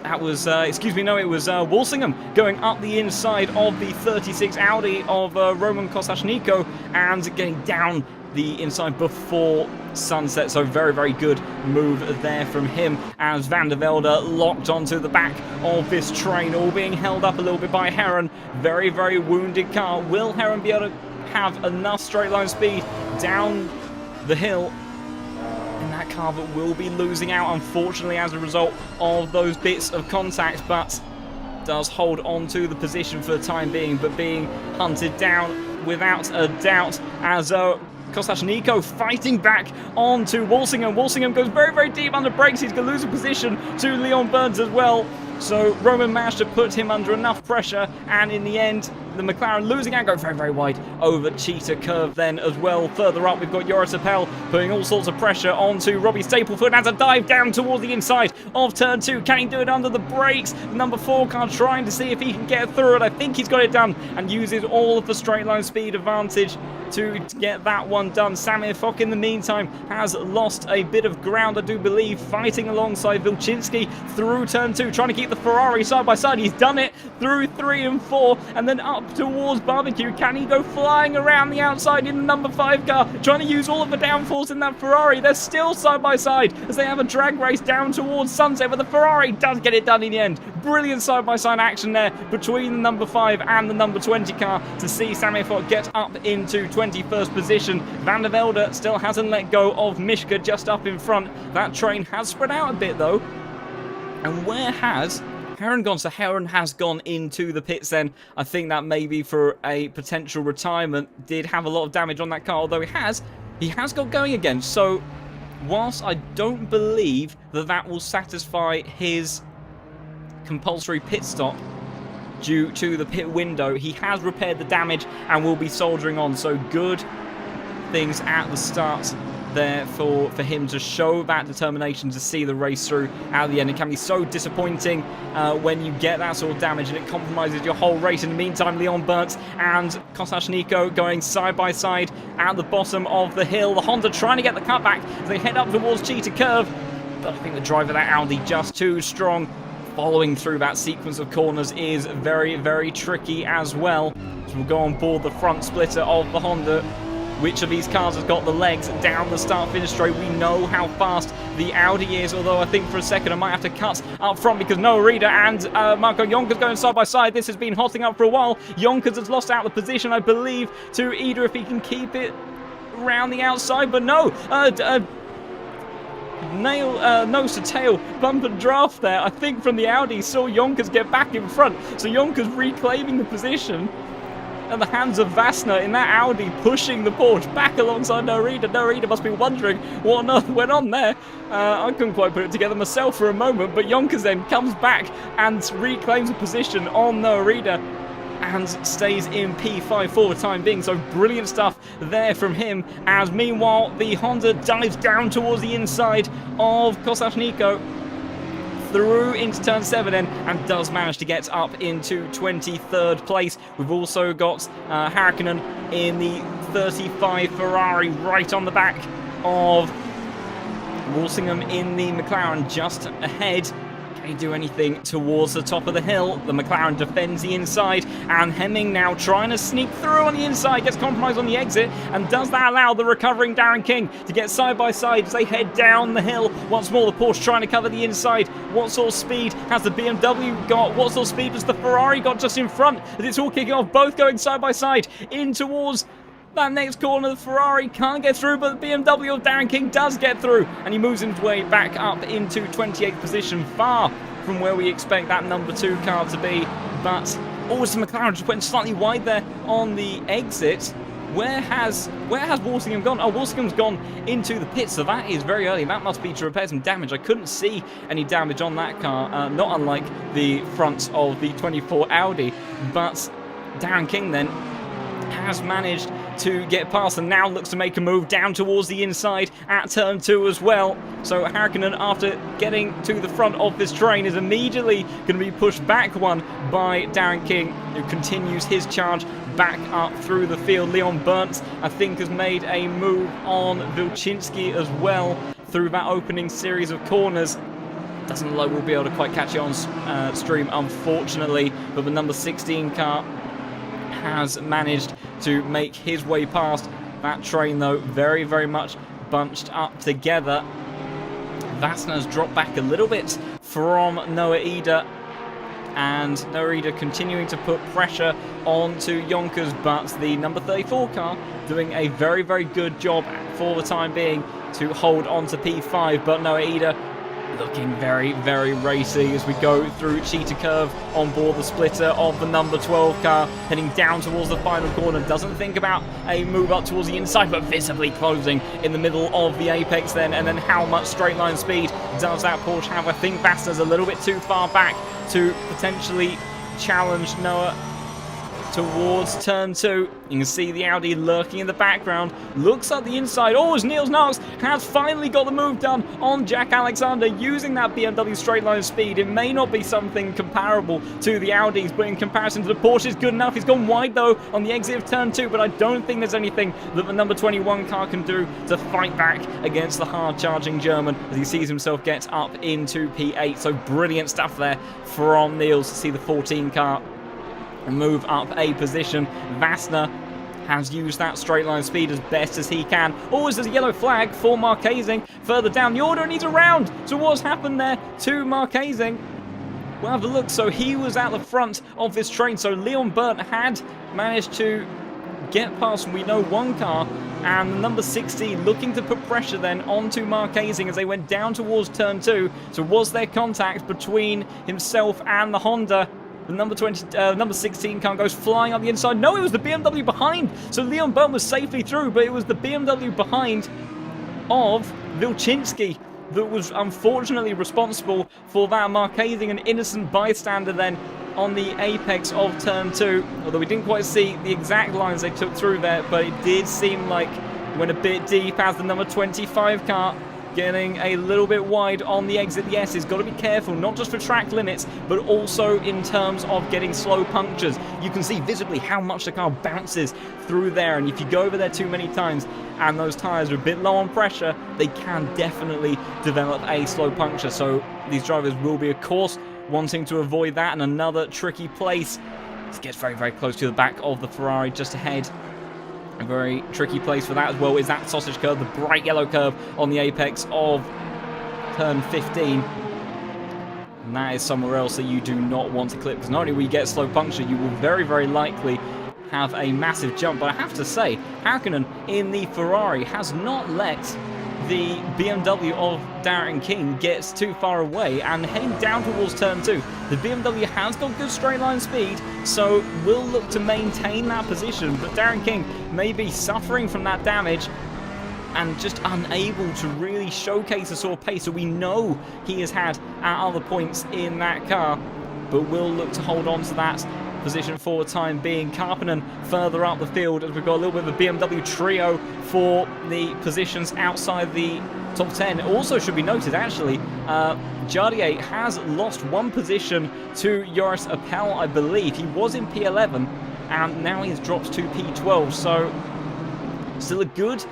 That was, it was Walsingham going up the inside of the 36 Audi of Roman Kosashnikov and getting down the inside before sunset. So very, very good move there from him as Van der Velde locked onto the back of this train, all being held up a little bit by Heron. Very, very wounded car. Will Heron be able to have enough straight line speed down the hill? And that car that will be losing out, unfortunately, as a result of those bits of contact, but does hold on to the position for the time being, but being hunted down without a doubt as Kosashnikov fighting back onto Walsingham. Walsingham goes very, very deep under brakes. He's going to lose a position to Leon Burns as well. So Roman managed to put him under enough pressure, and in the end, the McLaren losing out, go very, very wide over Cheetah Curve then as well. Further up, we've got Joris Appel putting all sorts of pressure onto Robbie Staplefoot as a dive down towards the inside of turn 2. Can he do it under the brakes? Number 4 car trying to see if he can get through it. I think he's got it done and uses all of the straight line speed advantage to get that one done. Samir Fock, in the meantime, has lost a bit of ground, I do believe, fighting alongside Vilchinski through turn 2, trying to keep the Ferrari side by side. He's done it through 3 and 4, and then up towards Barbecue. Can he go flying around the outside in the number 5 car, trying to use all of the downforce in that Ferrari? They're still side by side as they have a drag race down towards sunset, but the Ferrari does get it done in the end. Brilliant side by side action there between the number 5 and the number 20 car to see Samir Fock get up into 21st position. Van der Velde still hasn't let go of Mishka just up in front. That train has spread out a bit though. And where has Heron gone? So Heron has gone into the pits then. I think that maybe for a potential retirement did have a lot of damage on that car, although he has got going again. So whilst I don't believe that that will satisfy his compulsory pit stop due to the pit window, he has repaired the damage and will be soldiering on. So good things at the start there for him to show that determination to see the race through at the end. It can be so disappointing when you get that sort of damage and it compromises your whole race. In the meantime, Leon Burns and Kosashnikov going side by side at the bottom of the hill. The Honda trying to get the cutback as they head up towards Cheetah Curve, but I think the driver of that Audi just too strong. Following through that sequence of corners is very, very tricky as well. So we'll go on board the front splitter of the Honda. Which of these cars has got the legs down the start-finish straight? We know how fast the Audi is, although I think for a second I might have to cut up front because Noah Rida and Marco Yonkers going side by side. This has been hotting up for a while. Yonkers has lost out the position, I believe, to Ida if he can keep it around the outside, but no. Nose to tail bump and draft there. I think from the Audi saw Yonkers get back in front, so Yonkers reclaiming the position at the hands of Vassner in that Audi, pushing the Porsche back alongside Norida. Norida must be wondering what on earth went on there. I couldn't quite put it together myself for a moment, but Yonkers then comes back and reclaims a position on Norida and stays in P5 for the time being. So brilliant stuff there from him, as meanwhile the Honda dives down towards the inside of Kosashnikov through into turn 7 then, and does manage to get up into 23rd place. We've also got Harkonnen in the 35 Ferrari right on the back of Walsingham in the McLaren just ahead. Can he do anything towards the top of the hill? The McLaren defends the inside, and Hemming now trying to sneak through on the inside, gets compromised on the exit, and does that allow the recovering Darren King to get side by side as they head down the hill? Once more, the Porsche trying to cover the inside. What sort of speed has the BMW got? What sort of speed has the Ferrari got just in front? As it's all kicking off, both going side by side in towards that next corner. The Ferrari can't get through, but the BMW of Darren King does get through, and he moves his way back up into 28th position, far from where we expect that number 2 car to be. But also McLaren just went slightly wide there on the exit. Where has Walsingham gone? Oh, Walsingham's gone into the pits, so that is very early. That must be to repair some damage. I couldn't see any damage on that car, not unlike the front of the 24 Audi. But Darren King then has managed to get past, and now looks to make a move down towards the inside at turn 2 as well. So Harkonnen, after getting to the front of this train, is immediately going to be pushed back one by Darren King, who continues his charge back up through the field. Leon Burnt, I think, has made a move on Wilczynski as well through that opening series of corners. Doesn't look like we'll be able to quite catch it on stream, unfortunately, but the number 16 car has managed to make his way past that train, though, very, very much bunched up together. Vassner's dropped back a little bit from Noah Ida, and Noah Ida continuing to put pressure onto Yonkers, but the number 34 car doing a very, very good job for the time being to hold on to P5, but Noah Ida looking very, very racy as we go through Cheetah Curve on board the splitter of the number 12 car, heading down towards the final corner. Doesn't think about a move up towards the inside, but visibly closing in the middle of the apex then. And then how much straight line speed does that Porsche have? I think Vassner's a little bit too far back to potentially challenge Noah towards turn 2. You can see the Audi lurking in the background. Looks at the inside. Oh, as Niels Knox has finally got the move done on Jack Alexander using that BMW straight line speed. It may not be something comparable to the Audis, but in comparison to the Porsche, it's good enough. He's gone wide, though, on the exit of turn 2, but I don't think there's anything that the number 21 car can do to fight back against the hard-charging German as he sees himself get up into P8. So brilliant stuff there from Niels to see the 14 car move up a position. Vassner has used that straight line speed as best as he can. Always there's a yellow flag for Marquezing further down the order, and he's around. So what's happened there to Marquezing? We'll have a look. So he was at the front of this train. So Leon Burnt had managed to get past, we know, one car, and the number 16 looking to put pressure then onto Marquezing as they went down towards turn 2. So was there contact between himself and the Honda? The number 16 car goes flying up the inside. No, it was the BMW behind. So Leon Burnt was safely through, but it was the BMW behind of Wilczynski that was unfortunately responsible for that. Marquezing, an innocent bystander then on the apex of turn 2. Although we didn't quite see the exact lines they took through there, but it did seem like it went a bit deep as the number 25 car getting a little bit wide on the exit. Yes, he's got to be careful, not just for track limits, but also in terms of getting slow punctures. You can see visibly how much the car bounces through there, and if you go over there too many times and those tyres are a bit low on pressure, they can definitely develop a slow puncture. So these drivers will be, of course, wanting to avoid that. And another tricky place. This gets very, very close to the back of the Ferrari just ahead. A very tricky place for that as well is that sausage curve, the bright yellow curve on the apex of turn 15. And that is somewhere else that you do not want to clip, because not only will you get slow puncture, you will very, very likely have a massive jump. But I have to say, Harkonnen in the Ferrari has not let the BMW of Darren King gets too far away, and heading down towards turn 2. The BMW has got good straight line speed, so will look to maintain that position, but Darren King may be suffering from that damage and just unable to really showcase the sort of pace that we know he has had at other points in that car, but will look to hold on to that position for the time being. Karppinen further up the field as we've got a little bit of a BMW trio for the positions outside the top 10. It also should be noted, actually, Jardier has lost one position to Joris Appel, I believe. He was in P11 and now he's dropped to P12, so still a good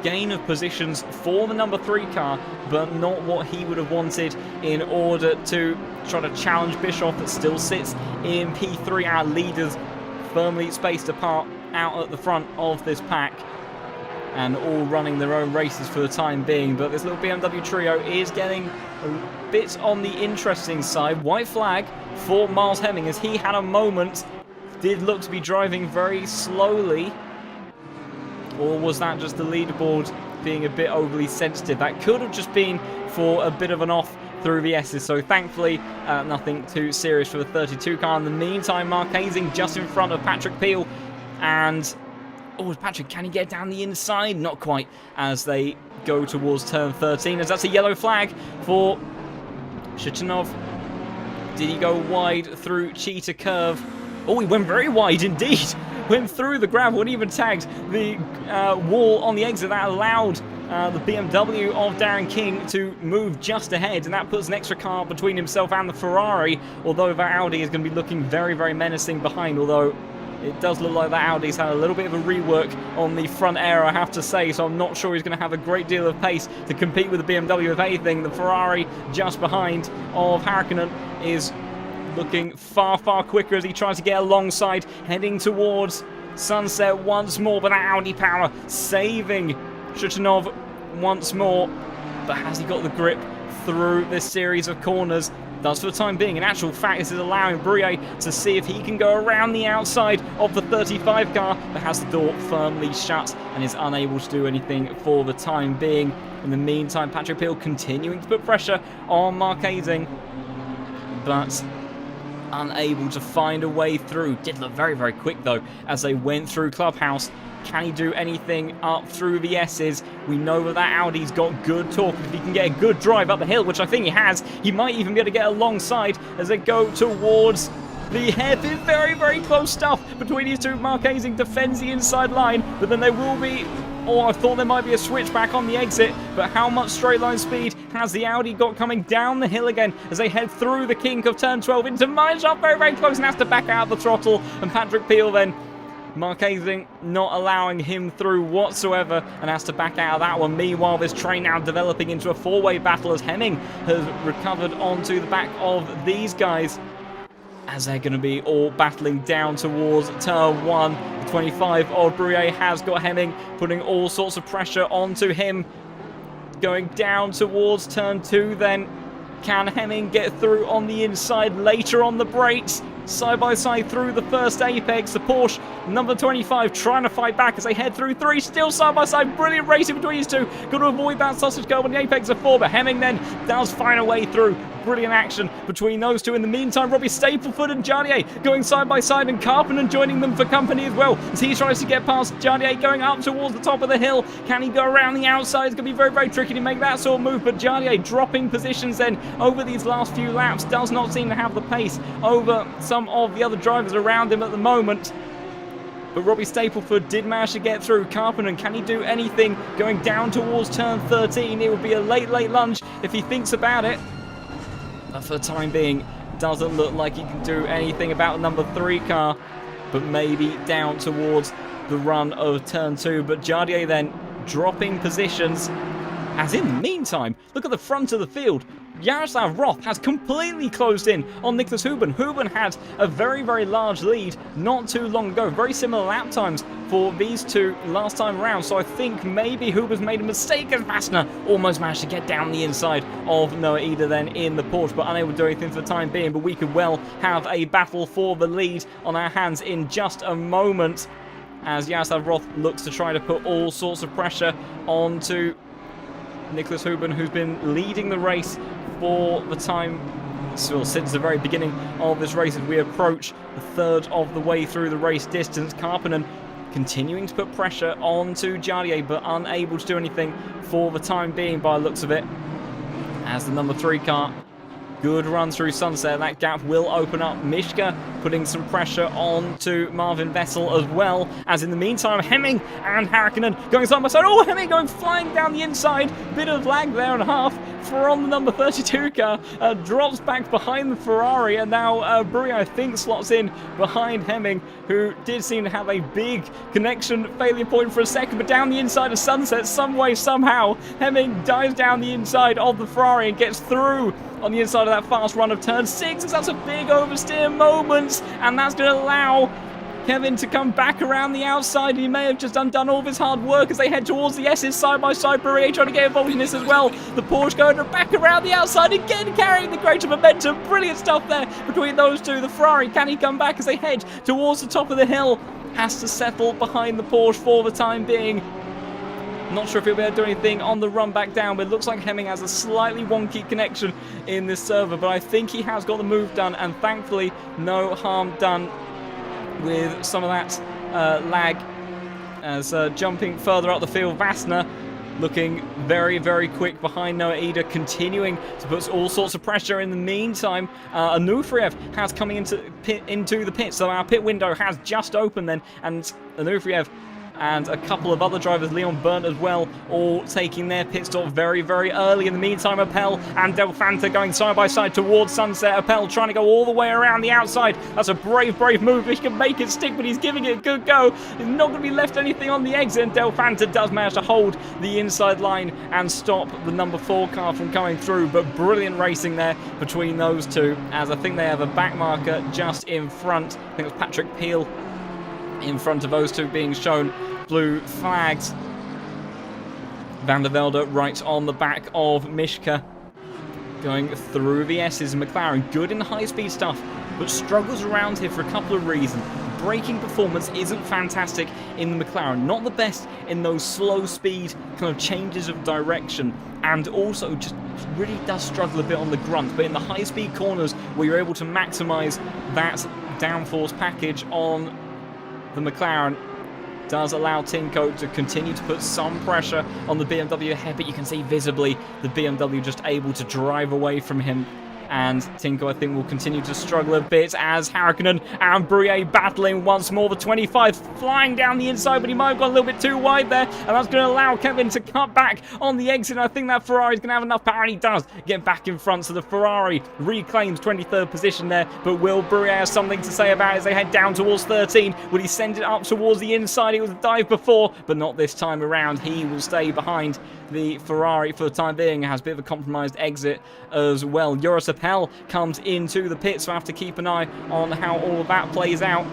gain of positions for the number 3 car, but not what he would have wanted in order to try to challenge Bischoff, that still sits in P3. Our leaders firmly spaced apart out at the front of this pack and all running their own races for the time being. But this little BMW trio is getting a bit on the interesting side. White flag for Miles Hemming as he had a moment, did look to be driving very slowly. Or was that just the leaderboard being a bit overly sensitive? That could have just been for a bit of an off through the S's. So thankfully, nothing too serious for the 32 car. In the meantime, Marquezing just in front of Patrick Peel. And, oh, Patrick, can he get down the inside? Not quite, as they go towards turn 13. As that's a yellow flag for Shichinov. Did he go wide through Cheetah Curve? Oh, he went very wide indeed. went through the gravel and even tagged the wall on the exit that allowed the BMW of Darren King to move just ahead, and that puts an extra car between himself and the Ferrari, although that Audi is going to be looking very, very menacing behind, although it does look like that Audi's had a little bit of a rework on the front air, I have to say, so I'm not sure he's going to have a great deal of pace to compete with the BMW. If anything, the Ferrari just behind of Hakkinen is looking far, far quicker as he tries to get alongside, heading towards Sunset once more, but that Audi power saving Shutinov once more. But has he got the grip through this series of corners? Does for the time being. In actual fact, this is allowing Brouillet to see if he can go around the outside of the 35 car, but has the door firmly shut and is unable to do anything for the time being. In the meantime, Patrick Peel continuing to put pressure on Marquezing, but unable to find a way through. Did look very, very quick though as they went through Clubhouse. Can he do anything up through the S's? We know that Audi's got good torque. If he can get a good drive up the hill, which I think he has, he might even be able to get alongside as they go towards the hairpin. Very, very close stuff between these two. Marquezing defends the inside line, but then there will be... Oh, I thought there might be a switchback on the exit, but how much straight line speed has the Audi got coming down the hill again as they head through the kink of turn 12 into Mineshaft? Very, very close, and has to back out the throttle, and Patrick Peel then Marquezing not allowing him through whatsoever and has to back out of that one. Meanwhile, this train now developing into a four-way battle as Hemming has recovered onto the back of these guys as they're going to be all battling down towards turn 1. The 25-odd Brouillet has got Hemming, putting all sorts of pressure onto him. Going down towards turn 2 then. Can Hemming get through on the inside later on the brakes? Side by side through the first apex. The Porsche number 25 trying to fight back as they head through 3. Still side by side. Brilliant racing between these two. Got to avoid that sausage curl on the apex of 4. But Hemming then does find a way through. Brilliant action between those two. In the meantime, Robbie Stapleford and Jardier going side by side, and Carpenter joining them for company as well as he tries to get past Jardier going up towards the top of the hill. Can he go around the outside? It's going to be very, very tricky to make that sort of move, but Jardier dropping positions then over these last few laps. Does not seem to have the pace over some of the other drivers around him at the moment. But Robbie Stapleford did manage to get through. Carpenter, can he do anything going down towards turn 13? It would be a late, late lunge if he thinks about it. But for the time being, doesn't look like he can do anything about the number 3 car, but maybe down towards the run of turn 2. But Jardier then dropping positions, as in the meantime, look at the front of the field. Jaroslav Roth has completely closed in on Nicholas Huben. Huben had a very, very large lead not too long ago. Very similar lap times for these two last time around. So I think maybe Huben's made a mistake as Vassner almost managed to get down the inside of Noah Eder then in the Porsche, but unable to do anything for the time being. But we could well have a battle for the lead on our hands in just a moment as Jaroslav Roth looks to try to put all sorts of pressure onto Nicholas Huben, who's been leading the race for the time since the very beginning of this race. As we approach the third of the way through the race distance, Karppinen continuing to put pressure onto Jardier, but unable to do anything for the time being by the looks of it. As the number 3 car, good run through Sunset, that gap will open up. Mishka putting some pressure on to Marvin Vessel as well, as in the meantime Hemming and Hakkinen going side by side. Oh, Hemming going flying down the inside, bit of lag there and a half from the number 32 car, drops back behind the Ferrari, and now Brouillet I think slots in behind Hemming, who did seem to have a big connection failure point for a second, but down the inside of Sunset, some way, somehow, Hemming dives down the inside of the Ferrari and gets through on the inside of that fast run of turn 6, as that's a big oversteer moment, and that's going to allow Kevin to come back around the outside. He may have just undone all of his hard work as they head towards the S's side by side. Brouillet trying to get involved in this as well. The Porsche going back around the outside again, carrying the greater momentum. Brilliant stuff there between those two. The Ferrari, can he come back as they head towards the top of the hill? Has to settle behind the Porsche for the time being. Not sure if he'll be able to do anything on the run back down, but it looks like Hemming has a slightly wonky connection in this server, but I think he has got the move done, and thankfully no harm done with some of that lag as jumping further up the field. Vassner looking very, very quick behind Noah Ida, continuing to put all sorts of pressure. In the meantime, Anuferev has coming into the pit, so our pit window has just opened then, and Anuferev and a couple of other drivers, Leon Burnt as well, all taking their pit stop very, very early. In the meantime, Appel and Delfanta going side by side towards Sunset. Appel trying to go all the way around the outside. That's a brave, brave move. He can make it stick, but he's giving it a good go. He's not going to be left anything on the exit, and Delfanta does manage to hold the inside line and stop the number 4 car from coming through. But brilliant racing there between those two, as I think they have a back marker just in front. I think it was Patrick Peel in front of those two being shown blue flags. Van der Velde right on the back of Mishka, going through the S's. McLaren good in the high-speed stuff, but struggles around here for a couple of reasons. Braking performance isn't fantastic in the McLaren, not the best in those slow speed kind of changes of direction, and also just really does struggle a bit on the grunt. But in the high-speed corners, where you're able to maximise that downforce package on the McLaren, does allow Tinko to continue to put some pressure on the BMW ahead, but you can see visibly the BMW just able to drive away from him. And Tinko, I think, will continue to struggle a bit as Harkonnen and Brouillet battling once more. The 25 flying down the inside, but he might have gone a little bit too wide there, and that's going to allow Kevin to cut back on the exit. I think that Ferrari is going to have enough power, and he does get back in front. So the Ferrari reclaims 23rd position there, but will Brouillet have something to say about it as they head down towards 13? Will he send it up towards the inside? It was a dive before, but not this time around. He will stay behind the Ferrari for the time being. Has a bit of a compromised exit as well. Joris Appel comes into the pit, so I have to keep an eye on how all of that plays out,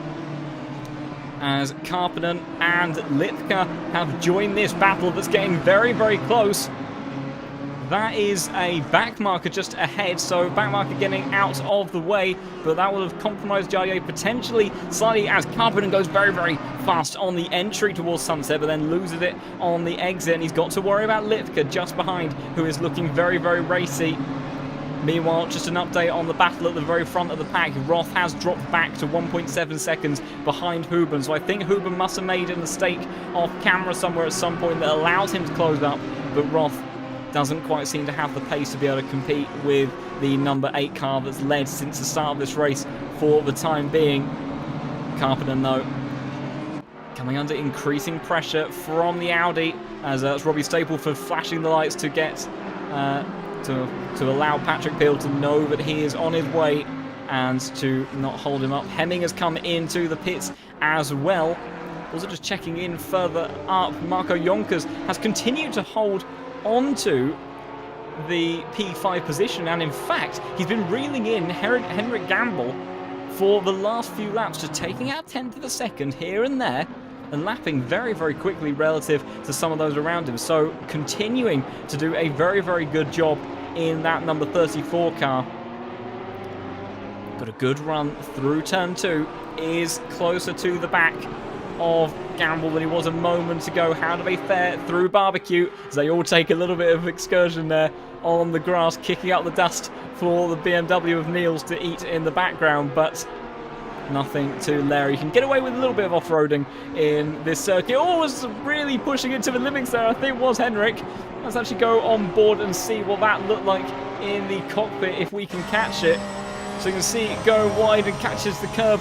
as Karppinen and Lipka have joined this battle that's getting very, very close. That is a back marker just ahead, so back marker getting out of the way, but that will have compromised Jadier potentially slightly, as Karppinen goes very, very fast on the entry towards Sunset, but then loses it on the exit, and he's got to worry about Lipka just behind, who is looking very, very racy. Meanwhile, just an update on the battle at the very front of the pack. Roth has dropped back to 1.7 seconds behind Huben, so I think Huben must have made a mistake off camera somewhere at some point that allows him to close up, but Roth doesn't quite seem to have the pace to be able to compete with the number 8 car that's led since the start of this race for the time being. Karppinen, though, coming under increasing pressure from the Audi, as that's Robbie Stapleford flashing the lights to get to allow Patrick Peel to know that he is on his way and to not hold him up. Hemming has come into the pits as well. Also just checking in further up, Marco Jonkers has continued to hold onto the P5 position, and in fact he's been reeling in Henrik Gamble for the last few laps, just taking out 10th of a second here and there and lapping very, very quickly relative to some of those around him. So continuing to do a very, very good job in that number 34 car. Got a good run through turn 2, is closer to the back of Gamble than he was a moment ago. How do they fare through barbecue as they all take a little bit of excursion there on the grass, kicking up the dust for the BMW of Niels to eat in the background, but nothing too Larry. You can get away with a little bit of off-roading in this circuit. Oh, was really pushing it to the limits there, I think was Henrik. Let's actually go on board and see what that looked like in the cockpit if we can catch it. So you can see it go wide and catches the curb.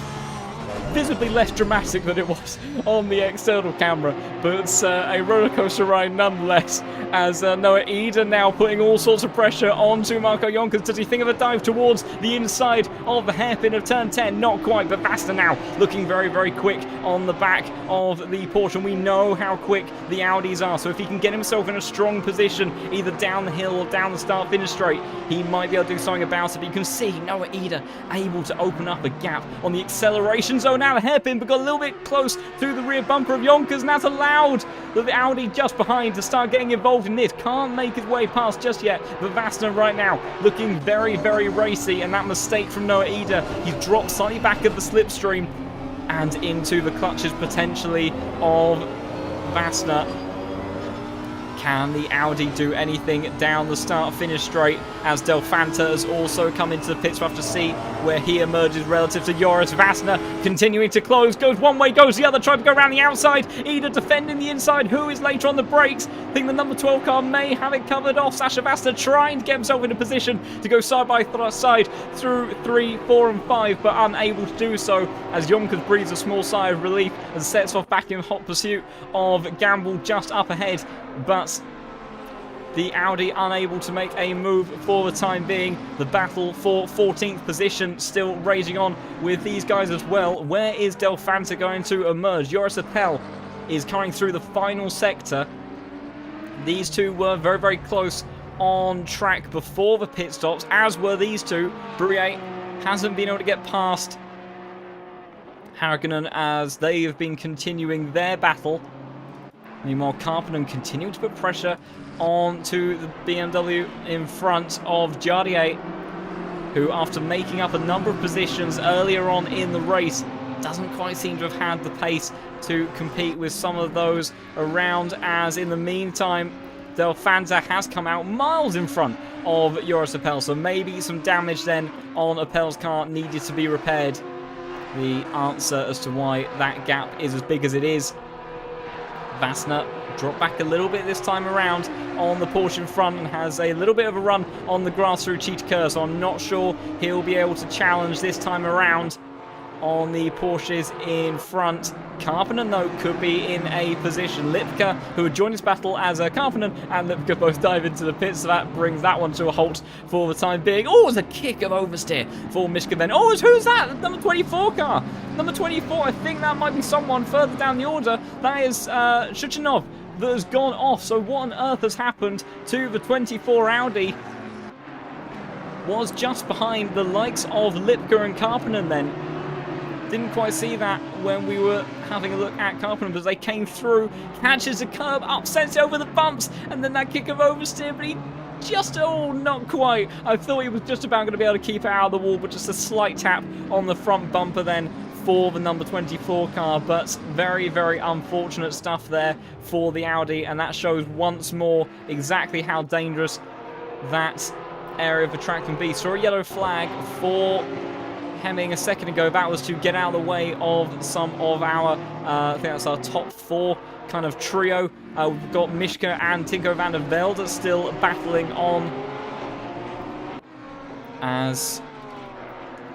Visibly less dramatic than it was on the external camera, but it's a rollercoaster ride nonetheless, as Noah Ida now putting all sorts of pressure onto Marco Jonkers. Does he think of a dive towards the inside of the hairpin of turn 10? Not quite, but Vasta now looking very, very quick on the back of the Porsche, and we know how quick the Audis are, so if he can get himself in a strong position either down the hill or down the start-finish straight, he might be able to do something about it. But you can see Noah Ida able to open up a gap on the acceleration zone. Now the hairpin, but got a little bit close through the rear bumper of Jonkers, and that's allowed the Audi just behind to start getting involved in this. Can't make his way past just yet, but Vasta right now looking very, very racy, and that mistake from Noah Ida, he's dropped slightly back of the slipstream and into the clutches potentially of Vasta. Can the Audi do anything down the start-finish straight as Del Fanta has also come into the pits? We'll have to see where he emerges relative to Joris Vasner. Continuing to close, goes one way, goes the other, trying to go around the outside. Ida defending the inside, who is later on the brakes. I think the number 12 car may have it covered off. Sasha Vasner trying to get himself in a position to go side by side through 3, 4 and 5, but unable to do so as Yonkers breathes a small sigh of relief and sets off back in hot pursuit of Gamble just up ahead. But the Audi unable to make a move for the time being. The battle for 14th position still raging on with these guys as well. Where is Del Fanta going to emerge? Joris Appel is coming through the final sector. These two were very, very close on track before the pit stops, as were these two. Brouillet hasn't been able to get past Harkonnen as they have been continuing their battle. Meanwhile, Karppinen continuing to put pressure onto the BMW in front of Jardier, who, after making up a number of positions earlier on in the race, doesn't quite seem to have had the pace to compete with some of those around, as in the meantime, Del Fanta has come out miles in front of Joris Appel, so maybe some damage then on Appel's car needed to be repaired. The answer as to why that gap is as big as it is. Vasner dropped back a little bit this time around on the Porsche in front and has a little bit of a run on the grass through Cheetah Kerr, so I'm not sure he'll be able to challenge this time around on the Porsches in front. Karppinen, though, could be in a position. Lipka, who would join this battle as Karppinen and Lipka both dive into the pits, so that brings that one to a halt for the time being. Oh, it's a kick of oversteer for Mishka then. Oh, who's that? Number 24 car. Number 24, I think that might be someone further down the order. That is Shuchinov that has gone off. So what on earth has happened to the 24 Audi? Was just behind the likes of Lipka and Karppinen then. Didn't quite see that when we were having a look at Karppinen, but they came through, catches the curb, upsets it over the bumps, and then that kick of oversteer, but he just, oh, not quite. I thought he was just about going to be able to keep it out of the wall, but just a slight tap on the front bumper then for the number 24 car, but very, very unfortunate stuff there for the Audi, and that shows once more exactly how dangerous that area of the track can be. Saw a yellow flag for Hemming a second ago. That was to get out of the way of some of our, I think that's our top 4 kind of trio. We've got Mishka and Tinko van der Velde still battling on, as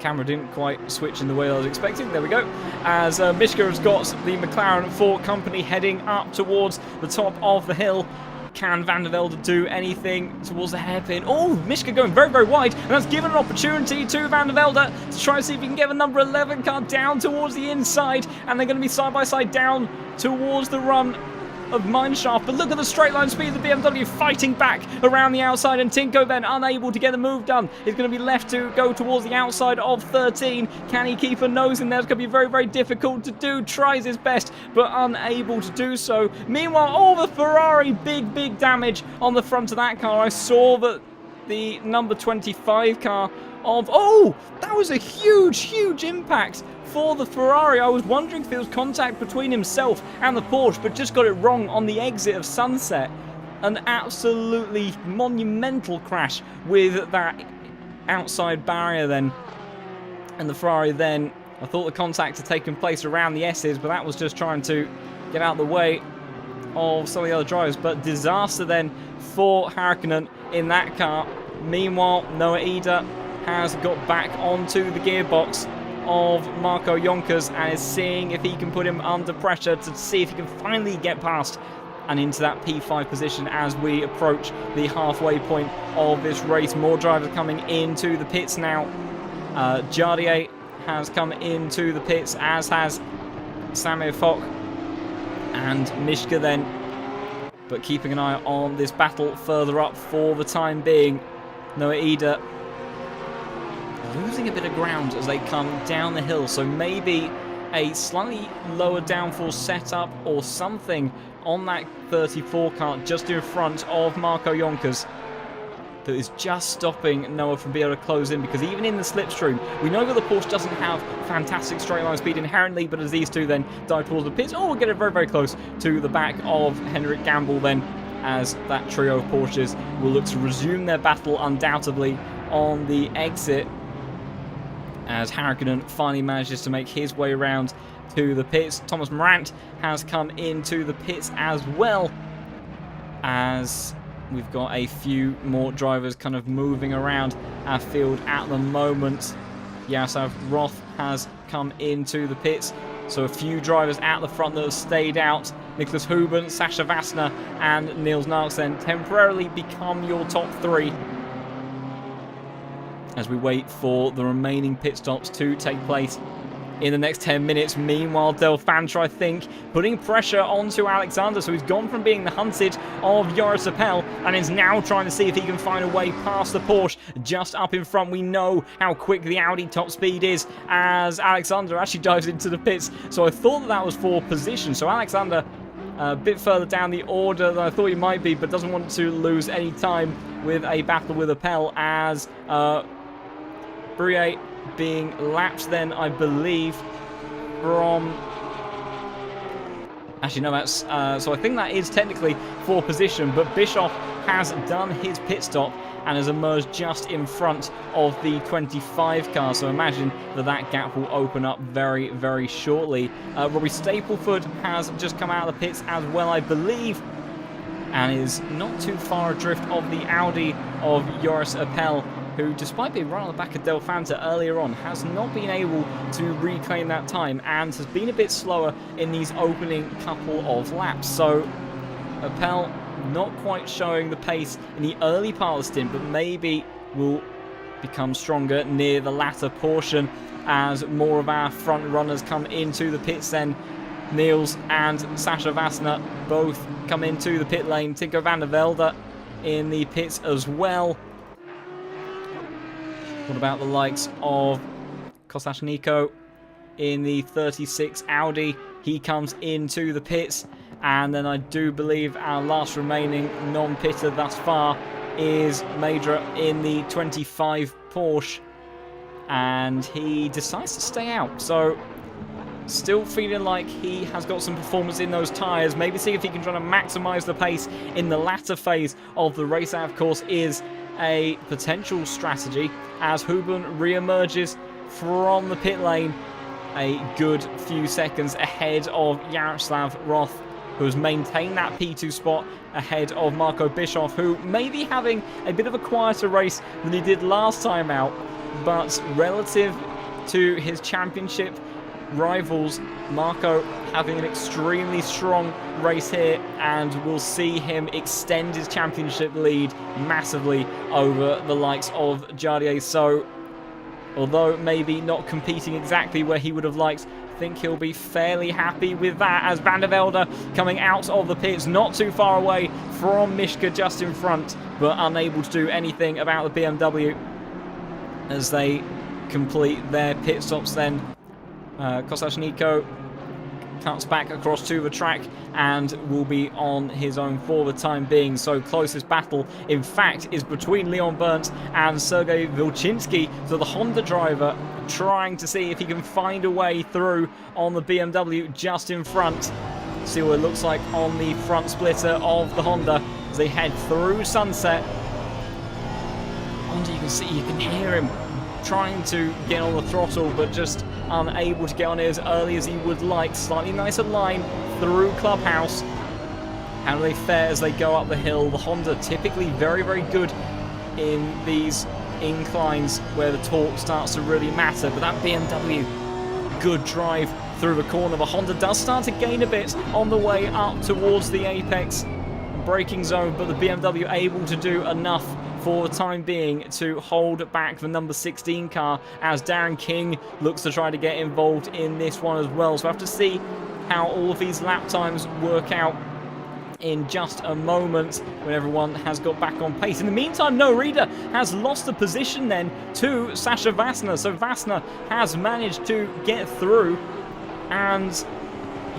camera didn't quite switch in the way I was expecting. There we go. As Mishka has got the McLaren 4 company heading up towards the top of the hill. Can Van der Velde do anything towards the hairpin? Oh, Mishka going very, very wide, and that's given an opportunity to Van der Velde to try and see if he can get the number 11 car down towards the inside, and they're going to be side by side down towards the run of Mineshaft. But look at the straight line speed of the BMW fighting back around the outside, and Tinko then unable to get the move done. He's going to be left to go towards the outside of 13. Can he keep a nose in there? It's going to be very, very difficult to do. Tries his best, but unable to do so. Meanwhile, oh, the Ferrari, big, big damage on the front of that car. I saw that the number 25 car of, oh, that was a huge, huge impact for the Ferrari. I was wondering if it was contact between himself and the Porsche, but just got it wrong on the exit of Sunset. An absolutely monumental crash with that outside barrier then. And the Ferrari then, I thought the contact had taken place around the S's, but that was just trying to get out of the way of some of the other drivers. But disaster then for Harkonnen in that car. Meanwhile, Noah Ida has got back onto the gearbox of Marco Jonkers and is seeing if he can put him under pressure to see if he can finally get past and into that P5 position as we approach the halfway point of this race. More drivers coming into the pits now. Jardier has come into the pits, as has Samir Fock and Mishka then, but keeping an eye on this battle further up for the time being. Noah Ida losing a bit of ground as they come down the hill, so maybe a slightly lower downforce setup or something on that 34 car just in front of Marco Jonkers that is just stopping Noah from being able to close in, because even in the slipstream, we know that the Porsche doesn't have fantastic straight line speed inherently, but as these two then dive towards the pits, oh, we'll get it very, very close to the back of Henrik Gamble then as that trio of Porsches will look to resume their battle undoubtedly on the exit, as Harrigan finally manages to make his way around to the pits. Thomas Morant has come into the pits as well, as we've got a few more drivers kind of moving around our field at the moment. Yaroslav Roth has come into the pits, so a few drivers at the front that have stayed out. Nicholas Huben, Sasha Vassner and Niels Narksen temporarily become your top three as we wait for the remaining pit stops to take place in the next 10 minutes. Meanwhile, Delfantra, I think, putting pressure onto Alexander. So he's gone from being the hunted of Joris Appel and is now trying to see if he can find a way past the Porsche just up in front. We know how quick the Audi top speed is as Alexander actually dives into the pits. So I thought that was for position. So Alexander a bit further down the order than I thought he might be, but doesn't want to lose any time with a battle with Appel, as Brouillet being lapped then, I believe, from... Actually, no, that's... so I think that is technically for position, but Bischoff has done his pit stop and has emerged just in front of the 25 car. So imagine that that gap will open up very, very shortly. Robbie Stapleford has just come out of the pits as well, I believe, and is not too far adrift of the Audi of Joris Appel, who, despite being right on the back of Delfantra earlier on, has not been able to reclaim that time and has been a bit slower in these opening couple of laps. So Appel not quite showing the pace in the early part of the stint, but maybe will become stronger near the latter portion as more of our front runners come into the pits. Then Niels and Sasha Vassner both come into the pit lane. Tinko van der Velde in the pits as well. What about the likes of Kostas Nico in the 36 Audi? He comes into the pits. And then I do believe our last remaining non-pitter thus far is Madra in the 25 Porsche. And he decides to stay out. So still feeling like he has got some performance in those tyres. Maybe see if he can try to maximise the pace in the latter phase of the race. That, of course, is a potential strategy as Huben re-emerges from the pit lane a good few seconds ahead of Yaroslav Roth, who has maintained that P2 spot ahead of Marco Bischoff, who may be having a bit of a quieter race than he did last time out, but relative to his championship rivals, Marco having an extremely strong race here, and we'll see him extend his championship lead massively over the likes of Jardier. So although maybe not competing exactly where he would have liked, I think he'll be fairly happy with that, as Van der Velde coming out of the pits not too far away from Mishka, just in front, but unable to do anything about the BMW as they complete their pit stops. Then Kostas Nico cuts back across to the track and will be on his own for the time being. So closest battle, in fact, is between Leon Burnt and Sergei Vilchinski. So the Honda driver trying to see if he can find a way through on the BMW just in front. See what it looks like on the front splitter of the Honda as they head through Sunset. Honda, you can see, you can hear him trying to get on the throttle, but just unable to get on it as early as he would like. Slightly nicer line through Clubhouse. How do they fare as they go up the hill? The Honda typically very, very good in these inclines where the torque starts to really matter, but that BMW, good drive through the corner. The Honda does start to gain a bit on the way up towards the apex braking zone, but the BMW able to do enough for the time being to hold back the number 16 car, as Darren King looks to try to get involved in this one as well. So we'll have to see how all of these lap times work out in just a moment when everyone has got back on pace. In the meantime, No Reader has lost the position then to Sasha Vassner. So Vassner has managed to get through, and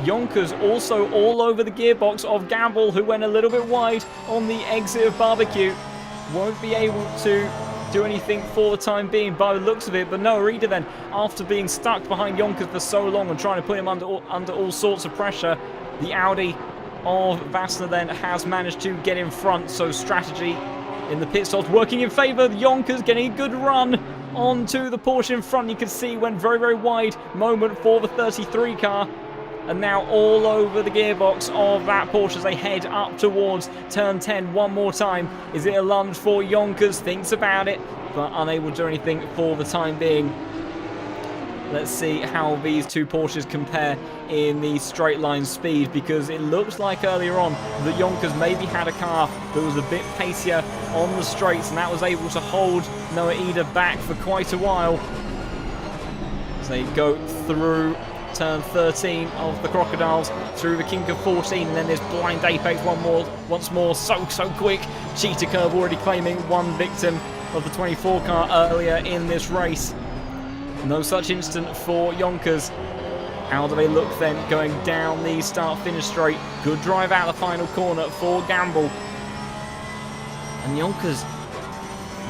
Yonkers also all over the gearbox of Gamble, who went a little bit wide on the exit of Barbecue. Won't be able to do anything for the time being by the looks of it. But No Reader then, after being stuck behind Yonkers for so long and trying to put him under all sorts of pressure, the Audi of Vassner then has managed to get in front, so strategy in the pit stops working in favour of Yonkers, getting a good run onto the Porsche in front. You can see went very, very wide moment for the 33 car. And now all over the gearbox of that Porsche as they head up towards turn 10 one more time. Is it a lunge for Yonkers? Thinks about it, but unable to do anything for the time being. Let's see how these two Porsches compare in the straight line speed, because it looks like earlier on that Yonkers maybe had a car that was a bit pacier on the straights, and that was able to hold Noah Ida back for quite a while. As they go through turn 13 of the Crocodiles, through the kink of 14, and then this blind apex once more, so quick. Cheetah curve already claiming one victim of the 24 car earlier in this race. No such instant for Yonkers. How do they look then going down the start-finish straight? Good drive out the final corner for Gamble. And Yonkers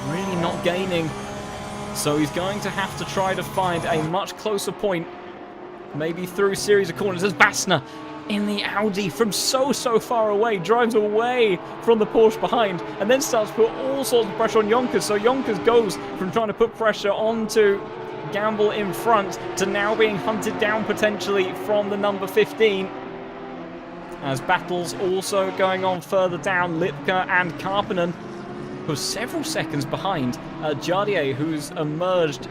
really not gaining. So he's going to have to try to find a much closer point. Maybe through a series of corners as Vassner in the Audi from so far away, drives away from the Porsche behind, and then starts to put all sorts of pressure on Yonkers. So Yonkers goes from trying to put pressure onto Gamble in front to now being hunted down potentially from the number 15. As battles also going on further down, Lipka and Karppinen, who's several seconds behind Jardier, who's emerged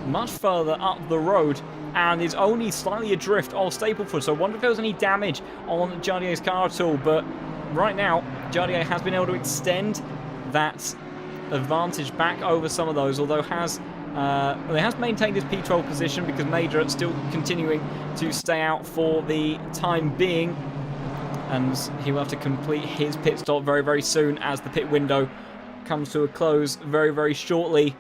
much further up the road and is only slightly adrift of Stapleford. So I wonder if there was any damage on Jardier's car at all. But right now, Jardier has been able to extend that advantage back over some of those, although they has maintained his P12 position because Major still continuing to stay out for the time being. And he will have to complete his pit stop very, very soon as the pit window comes to a close very, very shortly.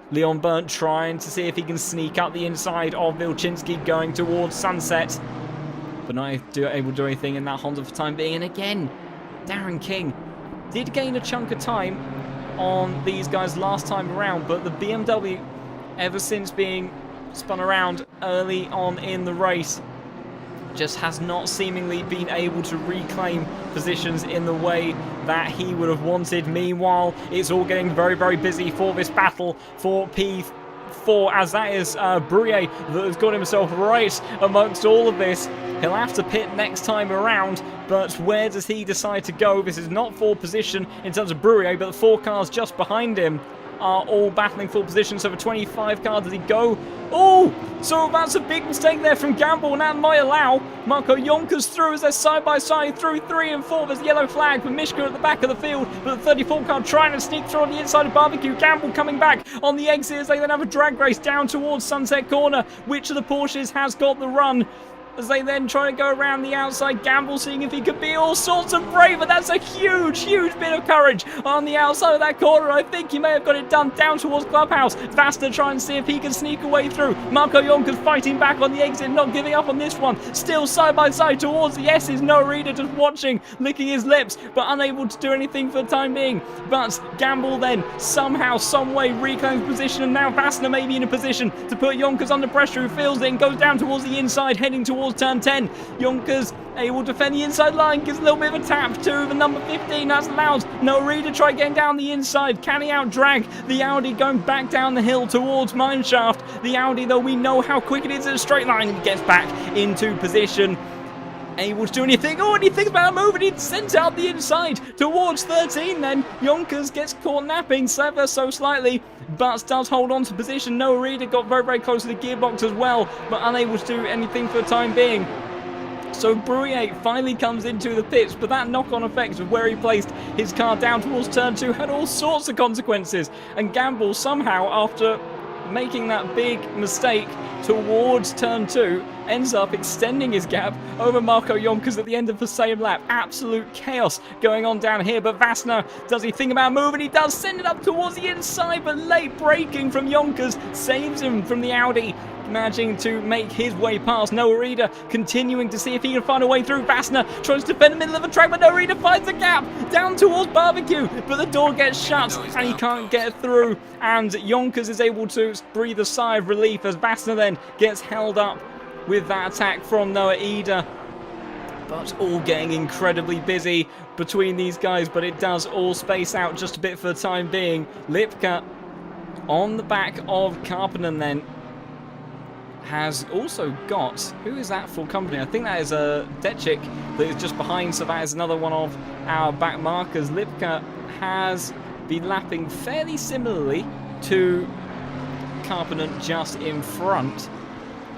Leon Burnt trying to see if he can sneak up the inside of Vilchinski going towards Sunset, but not able to do anything in that Honda for the time being. And again, Darren King did gain a chunk of time on these guys last time around, but the BMW, ever since being spun around early on in the race, just has not seemingly been able to reclaim positions in the way that he would have wanted. Meanwhile, it's all getting very, very busy for this battle for P4, as that is Brouillet that has got himself right amongst all of this. He'll have to pit next time around, but where does he decide to go? This is not for position in terms of Brouillet, but the 4 cars just behind him are all battling for position. So for 25 car, does he go? Oh, so that's a big mistake there from Gamble, and that might allow Marco Yonkers through as they're side by side through 3 and 4. There's a yellow flag for Mishka at the back of the field, but the 34 car trying to sneak through on the inside of Barbecue. Gamble coming back on the exit as they then have a drag race down towards Sunset Corner. Which of the Porsches has got the run? As they then try to go around the outside, Gamble seeing if he could be all sorts of brave, and that's a huge bit of courage on the outside of that corner. I think he may have got it done down towards Clubhouse. Vassner trying to see if he can sneak away through. Marco Yonkers fighting back on the exit, not giving up on this one. Still side by side towards the S's. No Reader just watching, licking his lips, but unable to do anything for the time being. But Gamble then somehow, some way reclaims position, and now Vassner may be in a position to put Yonkers under pressure, who feels it and goes down towards the inside, heading towards turn 10. Yonkers able to defend the inside line, gives a little bit of a tap to the number 15. That's allowed No Reader try getting down the inside. Can he out drag the Audi going back down the hill towards Mineshaft? The Audi, though, we know how quick it is in a straight line. He gets back into position, able to do anything. Oh, and he thinks about a move, and he sends out the inside towards 13. Then Yonkers gets caught napping ever so slightly, but does hold on to position. No Reader got very, very close to the gearbox as well, but unable to do anything for the time being. So Brouillet finally comes into the pits, but that knock-on effect of where he placed his car down towards turn 2 had all sorts of consequences. And Gamble somehow, after making that big mistake towards turn 2, ends up extending his gap over Marco Yonkers at the end of the same lap. Absolute chaos going on down here, but Vassner, does he think about moving? He does, send it up towards the inside, but late braking from Yonkers saves him from the Audi, managing to make his way past. Noah Reader continuing to see if he can find a way through. Vassner tries to defend the middle of the track, but Noah Reader finds a gap down towards Barbecue, but the door gets shut and he can't get through, and Yonkers is able to breathe a sigh of relief as Vassner then gets held up with that attack from Noah Ida. but all getting incredibly busy between these guys, but it does all space out just a bit for the time being. Lipka on the back of Karppinen then has also got, who is that for company? I think that is a Decik that is just behind, so that is another one of our back markers. Lipka has been lapping fairly similarly to Karppinen just in front,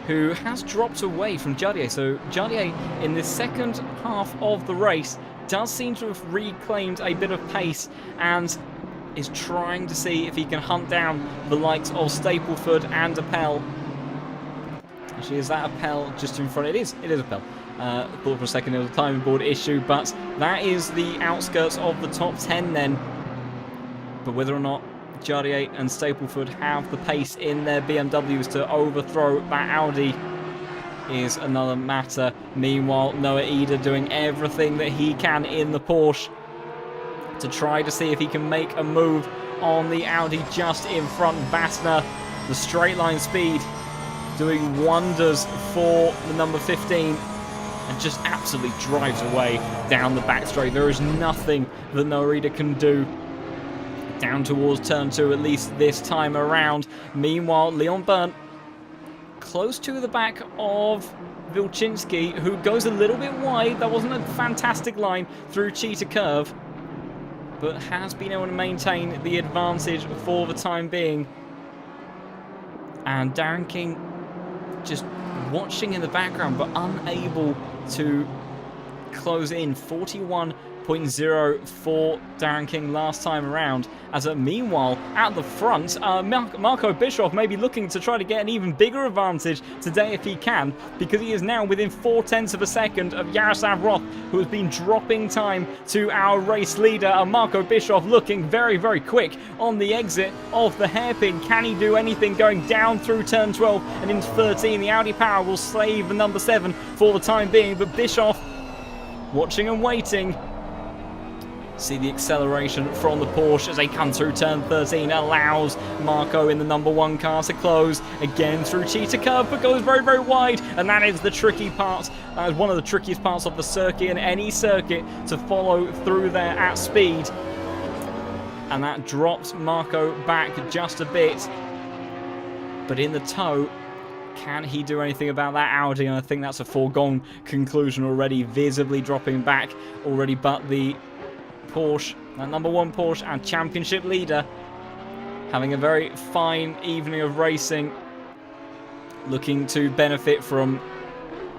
who has dropped away from Jadier. So Jadier in the second half of the race does seem to have reclaimed a bit of pace and is trying to see if he can hunt down the likes of Stapleford and Appel. Actually, is that Appel just in front? It is Appel. Thought for a second it was a timing board issue, but that is the outskirts of the top 10 then. But whether or not Jadier and Stapleford have the pace in their BMWs to overthrow that Audi is another matter. Meanwhile, Noah Eder doing everything that he can in the Porsche to try to see if he can make a move on the Audi just in front. Vassner, the straight line speed, doing wonders for the number 15 and just absolutely drives away down the back straight. There is nothing that Noah Eder can do down towards turn 2, at least this time around. Meanwhile, Leon Berndt close to the back of Wilczynski, who goes a little bit wide. That wasn't a fantastic line through Cheetah Curve, but has been able to maintain the advantage for the time being. And Darren King just watching in the background, but unable to close in. 41.0 for Darren King last time around. As meanwhile, at the front, Marco Bischoff may be looking to try to get an even bigger advantage today if he can, because he is now within 0.4 of a second of Yaroslav Roth, who has been dropping time to our race leader. And Marco Bischoff looking very, very quick on the exit of the hairpin. Can he do anything going down through turn 12 and into 13? The Audi Power will slave the number 7 for the time being, but Bischoff watching and waiting. See the acceleration from the Porsche as they come through turn 13, allows Marco in the number 1 car to close again through Cheetah Curve, but goes very, very wide. And that is the tricky part. That is one of the trickiest parts of the circuit, and any circuit, to follow through there at speed. And that drops Marco back just a bit. But in the tow, can he do anything about that Audi? And I think that's a foregone conclusion already, visibly dropping back already. But the Porsche, that number 1 Porsche and championship leader, having a very fine evening of racing, looking to benefit from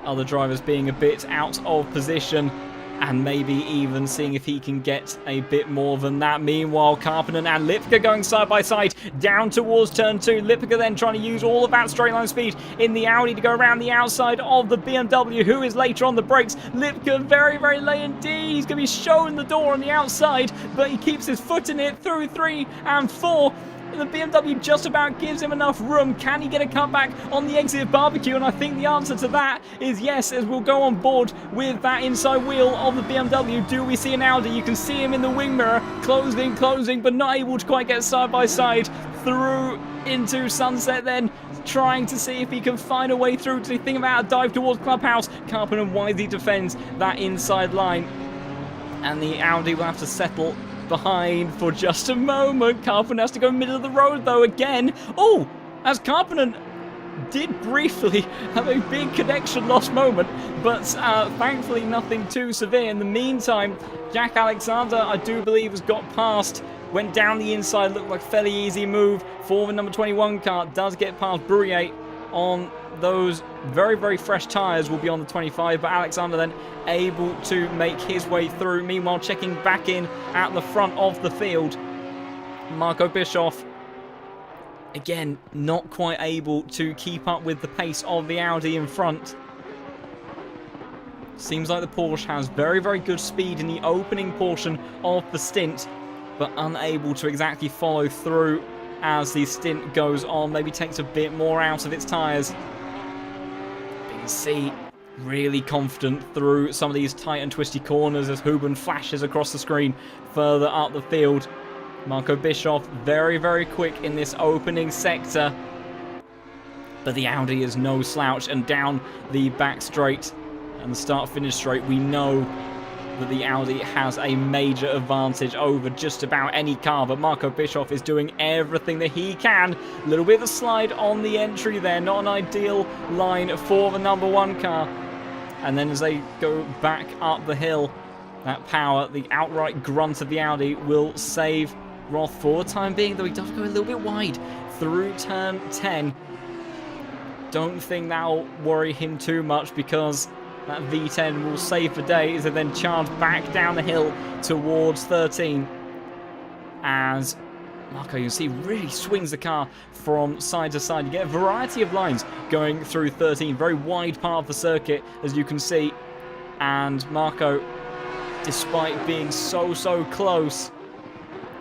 other drivers being a bit out of position and maybe even seeing if he can get a bit more than that. Meanwhile, Karppinen and Lipka going side by side down towards turn 2. Lipka then trying to use all of that straight line speed in the Audi to go around the outside of the BMW, who is later on the brakes. Lipka very, very late indeed. He's going to be showing the door on the outside, but he keeps his foot in it through 3 and 4. The BMW just about gives him enough room. Can he get a cutback on the exit of Barbecue? And I think the answer to that is yes, as we'll go on board with that inside wheel of the BMW. Do we see an Audi? You can see him in the wing mirror, closing, but not able to quite get side by side through into Sunset, then trying to see if he can find a way through to think about a dive towards Clubhouse. Karppinen wisely defends that inside line, and the Audi will have to settle behind for just a moment. Karppinen has to go middle of the road though again. Oh, as Karppinen did briefly have a big connection loss moment, but thankfully nothing too severe. In the meantime, Jack Alexander, I do believe, has got past, went down the inside, looked like a fairly easy move for the number 21 car. Does get past Bruyere on those very, very fresh tyres, will be on the 25, but Alexander then able to make his way through. Meanwhile, checking back in at the front of the field, Marco Bischoff, again, not quite able to keep up with the pace of the Audi in front. Seems like the Porsche has very, very good speed in the opening portion of the stint, but unable to exactly follow through as the stint goes on. Maybe takes a bit more out of its tyres. You can see really confident through some of these tight and twisty corners as Huben flashes across the screen further up the field. Marco Bischoff very, very quick in this opening sector, but the Audi is no slouch, and down the back straight and the start-finish straight, we know that the Audi has a major advantage over just about any car, but Marco Bischoff is doing everything that he can. A little bit of a slide on the entry there, not an ideal line for the number 1 car. And then as they go back up the hill, that power, the outright grunt of the Audi, will save Roth for the time being, though he does go a little bit wide through turn 10. Don't think that'll worry him too much, because that V10 will save the day as they then charge back down the hill towards 13. As Marco, you can see, really swings the car from side to side. You get a variety of lines going through 13. Very wide part of the circuit, as you can see. And Marco, despite being so close,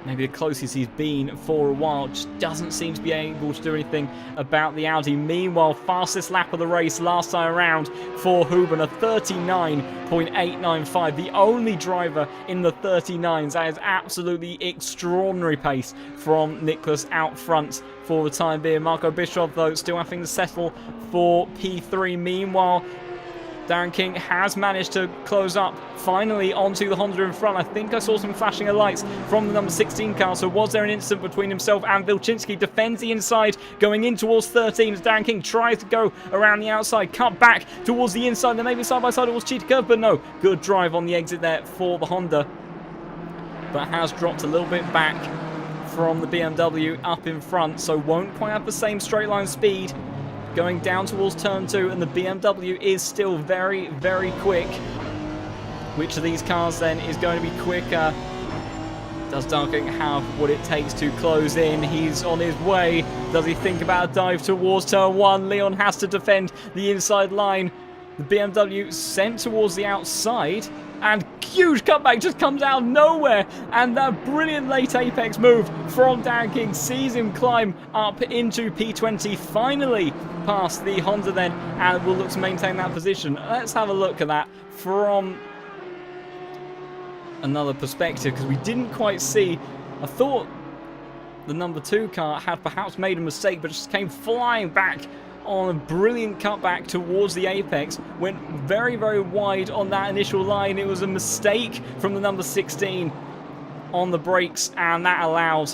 maybe the closest he's been for a while, just doesn't seem to be able to do anything about the Audi. Meanwhile, fastest lap of the race last time around for Huben, a 39.895. The only driver in the 39s. That is absolutely extraordinary pace from Nicholas out front for the time being. Marco Bischoff, though, still having to settle for P3. Meanwhile, Darren King has managed to close up finally onto the Honda in front. I think I saw some flashing of lights from the number 16 car. So was there an incident between himself and Wilczynski? Defends the inside, going in towards 13 as Darren King tries to go around the outside, cut back towards the inside. Then maybe side by side towards Cheetah Curve, but no. Good drive on the exit there for the Honda, but has dropped a little bit back from the BMW up in front, so won't quite have the same straight line speed going down towards turn 2, and the BMW is still very quick. Which of these cars then is going to be quicker? Does Darking have what it takes to close in? He's on his way. Does he think about a dive towards turn 1? Leon has to defend the inside line. The BMW sent towards the outside, and huge cutback just comes out of nowhere. And that brilliant late apex move from Darren King sees him climb up into P20, finally past the Honda then, and will look to maintain that position. Let's have a look at that from another perspective, because we didn't quite see. I thought the number 2 car had perhaps made a mistake, but just came flying back on a brilliant cutback towards the apex. Went very wide on that initial line. It was a mistake from the number 16 on the brakes, and that allowed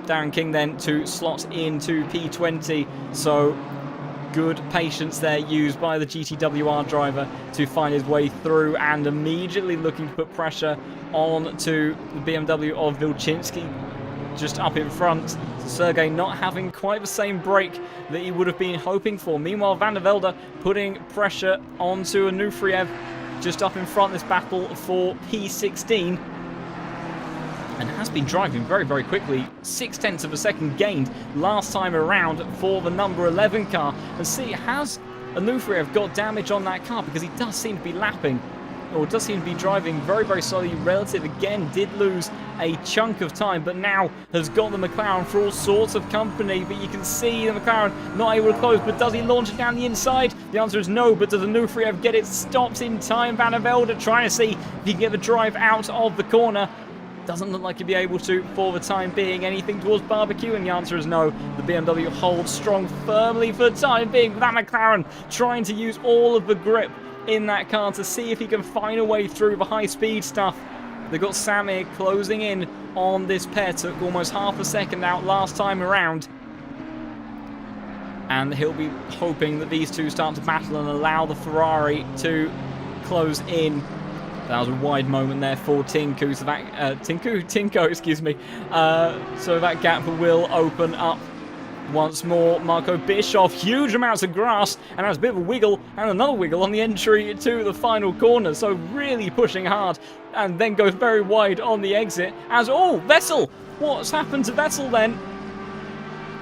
Darren King then to slot into P20. So good patience there used by the GTWR driver to find his way through, and immediately looking to put pressure on to the BMW of Wilczynski just up in front. Sergei not having quite the same break that he would have been hoping for. Meanwhile, Van der Velde putting pressure onto Anuferev just up in front this battle for P16, and has been driving very quickly. 0.6 of a second gained last time around for the number 11 car. And see, has Anuferev got damage on that car? Because he does seem to be lapping, or does seem to be driving very slowly. Relative again did lose a chunk of time, but now has got the McLaren for all sorts of company. But you can see the McLaren not able to close, but does he launch it down the inside? The answer is no, but does Anuferev get it stopped in time? Van der Velde trying to see if he can get the drive out of the corner. Doesn't look like he'll be able to for the time being. Anything towards barbecue, and the answer is no. The BMW holds strong firmly for the time being, but that McLaren trying to use all of the grip in that car to see if he can find a way through the high-speed stuff. They've got Samir closing in on this pair. Took almost half a second out last time around. And he'll be hoping that these two start to battle and allow the Ferrari to close in. That was a wide moment there for Tinku. So that Tinko, excuse me. So that gap will open up once more. Marco Bischoff, huge amounts of grass, and has a bit of a wiggle and another wiggle on the entry to the final corner. So really pushing hard, and then goes very wide on the exit. As Vettel, what's happened to Vettel then?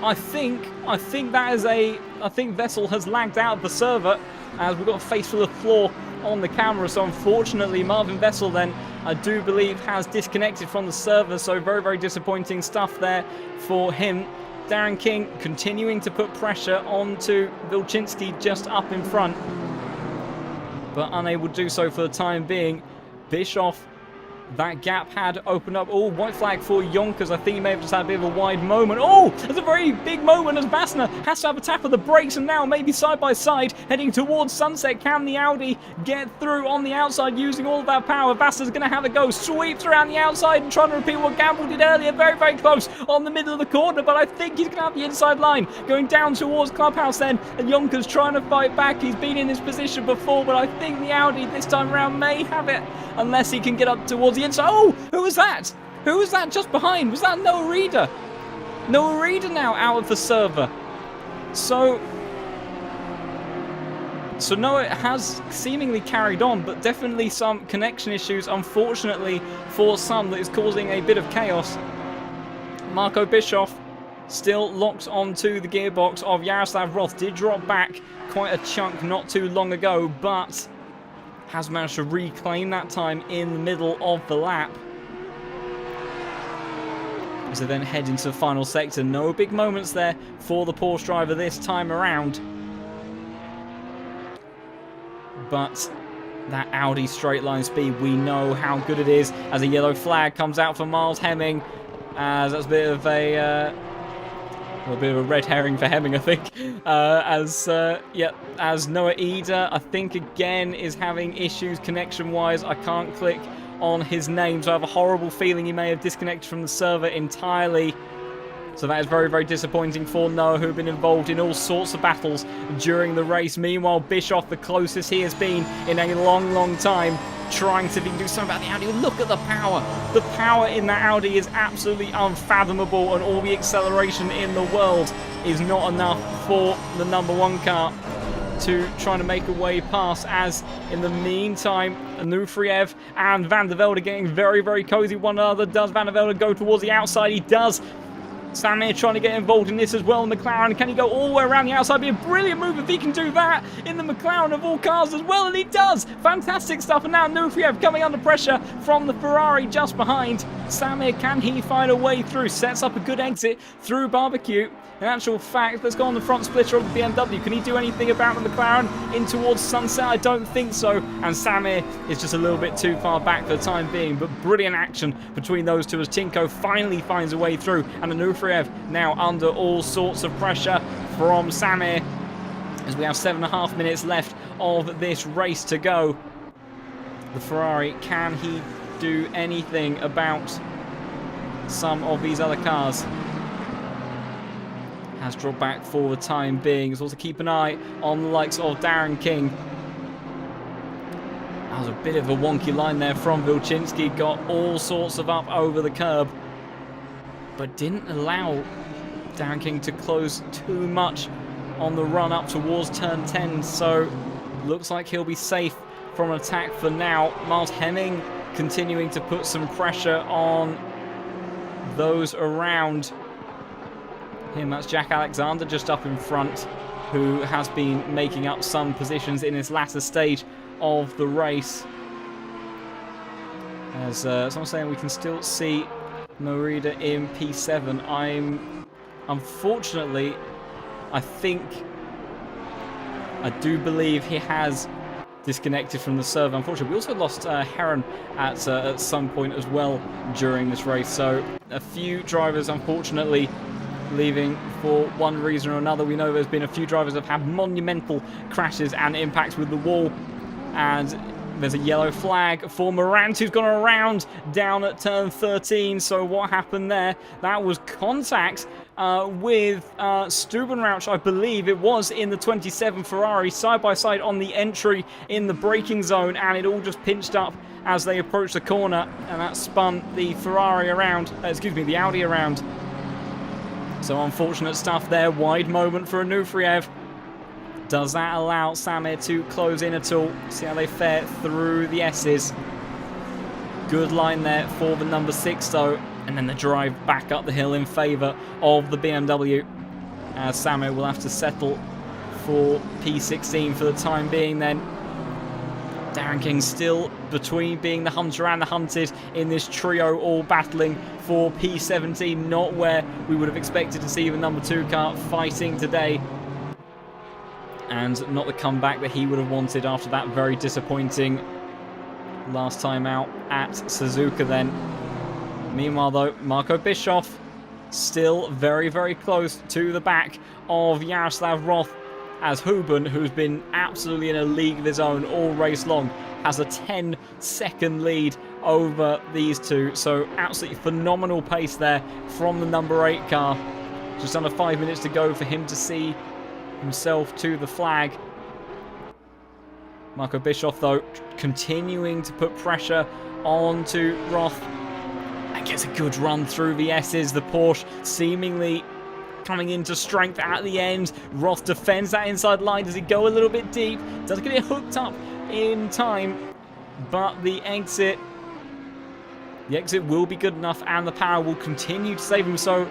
I think Vettel has lagged out of the server, as we've got a face full of floor on the camera. So unfortunately, Marvin Vettel then, I do believe, has disconnected from the server. So very disappointing stuff there for him. Darren King continuing to put pressure onto Wilczynski just up in front, but unable to do so for the time being. Bischoff that gap had opened up. Oh, white flag for Yonkers. I think he may have just had a bit of a wide moment. Oh, there's a very big moment as Vassner has to have a tap of the brakes, and now maybe side by side heading towards Sunset. Can the Audi get through on the outside using all of that power? Vassner's going to have a go. Sweeps around the outside and trying to repeat what Gamble did earlier. Very, very close on the middle of the corner, but I think he's going to have the inside line going down towards Clubhouse then, and Yonkers trying to fight back. He's been in this position before, but I think the Audi this time around may have it unless he can get up towards the inside. Oh, who was that? Who was that just behind? Was that Noah Reader? Noah Reader now out of the server. So Noah has seemingly carried on, but definitely some connection issues, unfortunately for some, that is causing a bit of chaos. Marco Bischoff still locked onto the gearbox of Yaroslav Roth. Did drop back quite a chunk not too long ago, but has managed to reclaim that time in the middle of the lap. As they then head into the final sector. No big moments there for the Porsche driver this time around. But that Audi straight line speed, we know how good it is, as a yellow flag comes out for Miles Hemming. As that's a bit of a red herring for Hemming, I think. As Noah Eder, I think again, is having issues connection-wise. I can't click on his name, so I have a horrible feeling he may have disconnected from the server entirely. So that is very, very disappointing for Noah, who have been involved in all sorts of battles during the race. Meanwhile, Bischoff, the closest he has been in a long, long time, trying to do something about the Audi. Look at the power. The power in that Audi is absolutely unfathomable, and all the acceleration in the world is not enough for the number one car to try to make a way past. As in the meantime, Anuferev and Van der Velde getting very, very cozy one another. Does Van der Velde go towards the outside? He does. Samir trying to get involved in this as well. McLaren, can he go all the way around the outside? Be a brilliant move if he can do that in the McLaren of all cars as well, and he does. Fantastic stuff. And now Nufriev coming under pressure from the Ferrari just behind. Samir, can he find a way through? Sets up a good exit through Barbecue. In actual fact, let's go on the front splitter of the BMW. Can he do anything about the McLaren in towards Sunset? I don't think so. And Samir is just a little bit too far back for the time being. But brilliant action between those two as Tinko finally finds a way through. And Anuferev now under all sorts of pressure from Samir, as we have 7.5 minutes left of this race to go. The Ferrari, can he do anything about some of these other cars? Has dropped back for the time being. Let's also keep an eye on the likes of Darren King. That was a bit of a wonky line there from Vilchinski. Got all sorts of up over the curb, but didn't allow Darren King to close too much on the run up towards turn 10. So looks like he'll be safe from an attack for now. Miles Hemming continuing to put some pressure on those around him. That's Jack Alexander just up in front, who has been making up some positions in his latter stage of the race. As someone's saying, we can still see Norida in P7. Unfortunately, I do believe he has disconnected from the server. Unfortunately, we also lost Heron at some point as well during this race. So a few drivers, unfortunately, leaving for one reason or another. We know there's been a few drivers that have had monumental crashes and impacts with the wall. And there's a yellow flag for Morant, who's gone around down at turn 13. So what happened there? That was contact with Stubenrauch, I believe it was, in the 27 Ferrari, side by side on the entry in the braking zone, and it all just pinched up as they approached the corner, and that spun the Ferrari around, the Audi around. So unfortunate stuff there. Wide moment for Anuferev. Does that allow Samir to close in at all? See how they fare through the S's. Good line there for the number 6 though. And then the drive back up the hill in favour of the BMW. As Samir will have to settle for P16 for the time being then. Darren King still between being the hunter and the hunted in this trio, all battling for P17. Not where we would have expected to see the number 2 car fighting today. And not the comeback that he would have wanted after that very disappointing last time out at Suzuka then. Meanwhile, though, Marco Bischoff still very, very close to the back of Yaroslav Roth, as Huben, who's been absolutely in a league of his own all race long, has a 10-second lead over these two. So absolutely phenomenal pace there from the number 8 car. Just under 5 minutes to go for him to see himself to the flag. Marco Bischoff, though, continuing to put pressure onto Roth and gets a good run through the S's. The Porsche seemingly coming into strength at the end. Roth defends that inside line. Does he go a little bit deep? Does get it hooked up in time, but the exit will be good enough and the power will continue to save him. So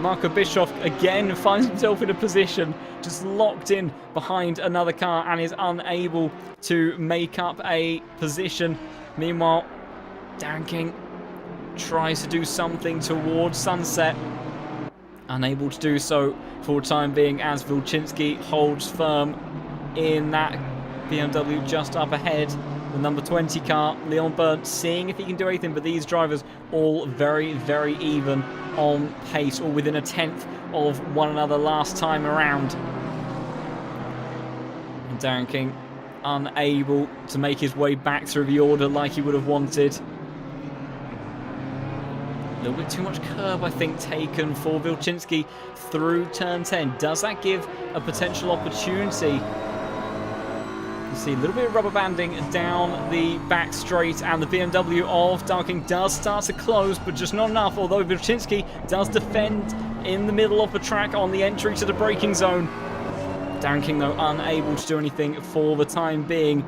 Marco Bischoff again finds himself in a position just locked in behind another car and is unable to make up a position. Meanwhile, Darren King tries to do something towards sunset. Unable to do so for the time being, as Wilczynski holds firm in that BMW just up ahead. The number 20 car, Leon Berndt, seeing if he can do anything, but these drivers all very, very even on pace, or within a tenth of one another last time around. And Darren King unable to make his way back through the order like he would have wanted. A little bit too much curb, I think, taken for Wilczynski through turn 10. Does that give a potential opportunity? You see a little bit of rubber banding down the back straight, and the BMW of Darren King does start to close, but just not enough, although Wilczynski does defend in the middle of the track on the entry to the braking zone. Darren King, though, unable to do anything for the time being,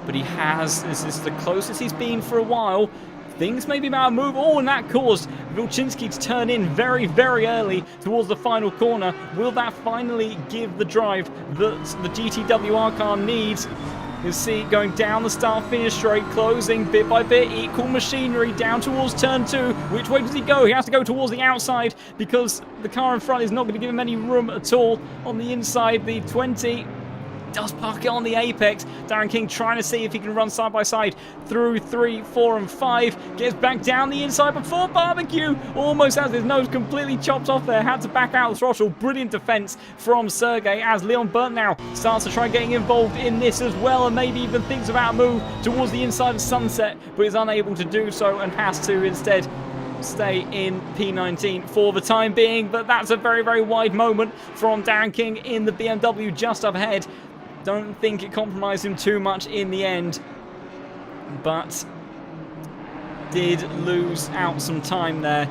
but this is the closest he's been for a while. Things may be about to move. Oh, and that caused Wilczynski to turn in very, very early towards the final corner. Will that finally give the drive that the GTWR car needs? You see, going down the start-finish straight, closing bit by bit, equal machinery down towards turn 2. Which way does he go? He has to go towards the outside because the car in front is not going to give him any room at all. On the inside, the 20 does park it on the apex. Darren King trying to see if he can run side by side through 3, 4 and 5. Gets back down the inside before Barbecue almost has his nose completely chopped off there. Had to back out the throttle. Brilliant defense from Sergey, as Leon Berndt now starts to try getting involved in this as well, and maybe even thinks about a move towards the inside of Sunset, but is unable to do so and has to instead stay in P19 for the time being. But that's a very, very wide moment from Darren King in the BMW just up ahead. Don't think it compromised him too much in the end, but did lose out some time there,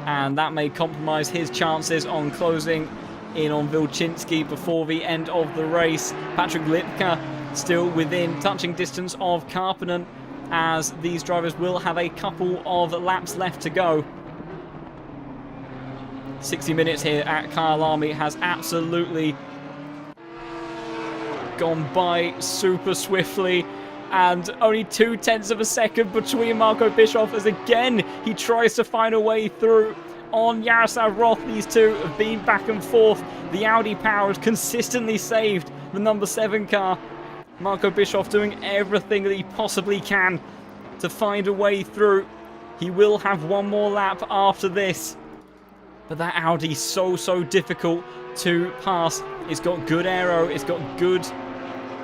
and that may compromise his chances on closing in on Wilczynski before the end of the race. Patrick Lipka still within touching distance of Karppinen, as these drivers will have a couple of laps left to go. 60 minutes here at Kyalami has absolutely gone by super swiftly, and only 0.2 of a second between Marco Bischoff as again he tries to find a way through on Yaroslav Roth. These two have been back and forth. The Audi power has consistently saved the number 7 car. Marco Bischoff doing everything that he possibly can to find a way through. He will have one more lap after this, but that Audi so difficult to pass. It's got good aero, it's got good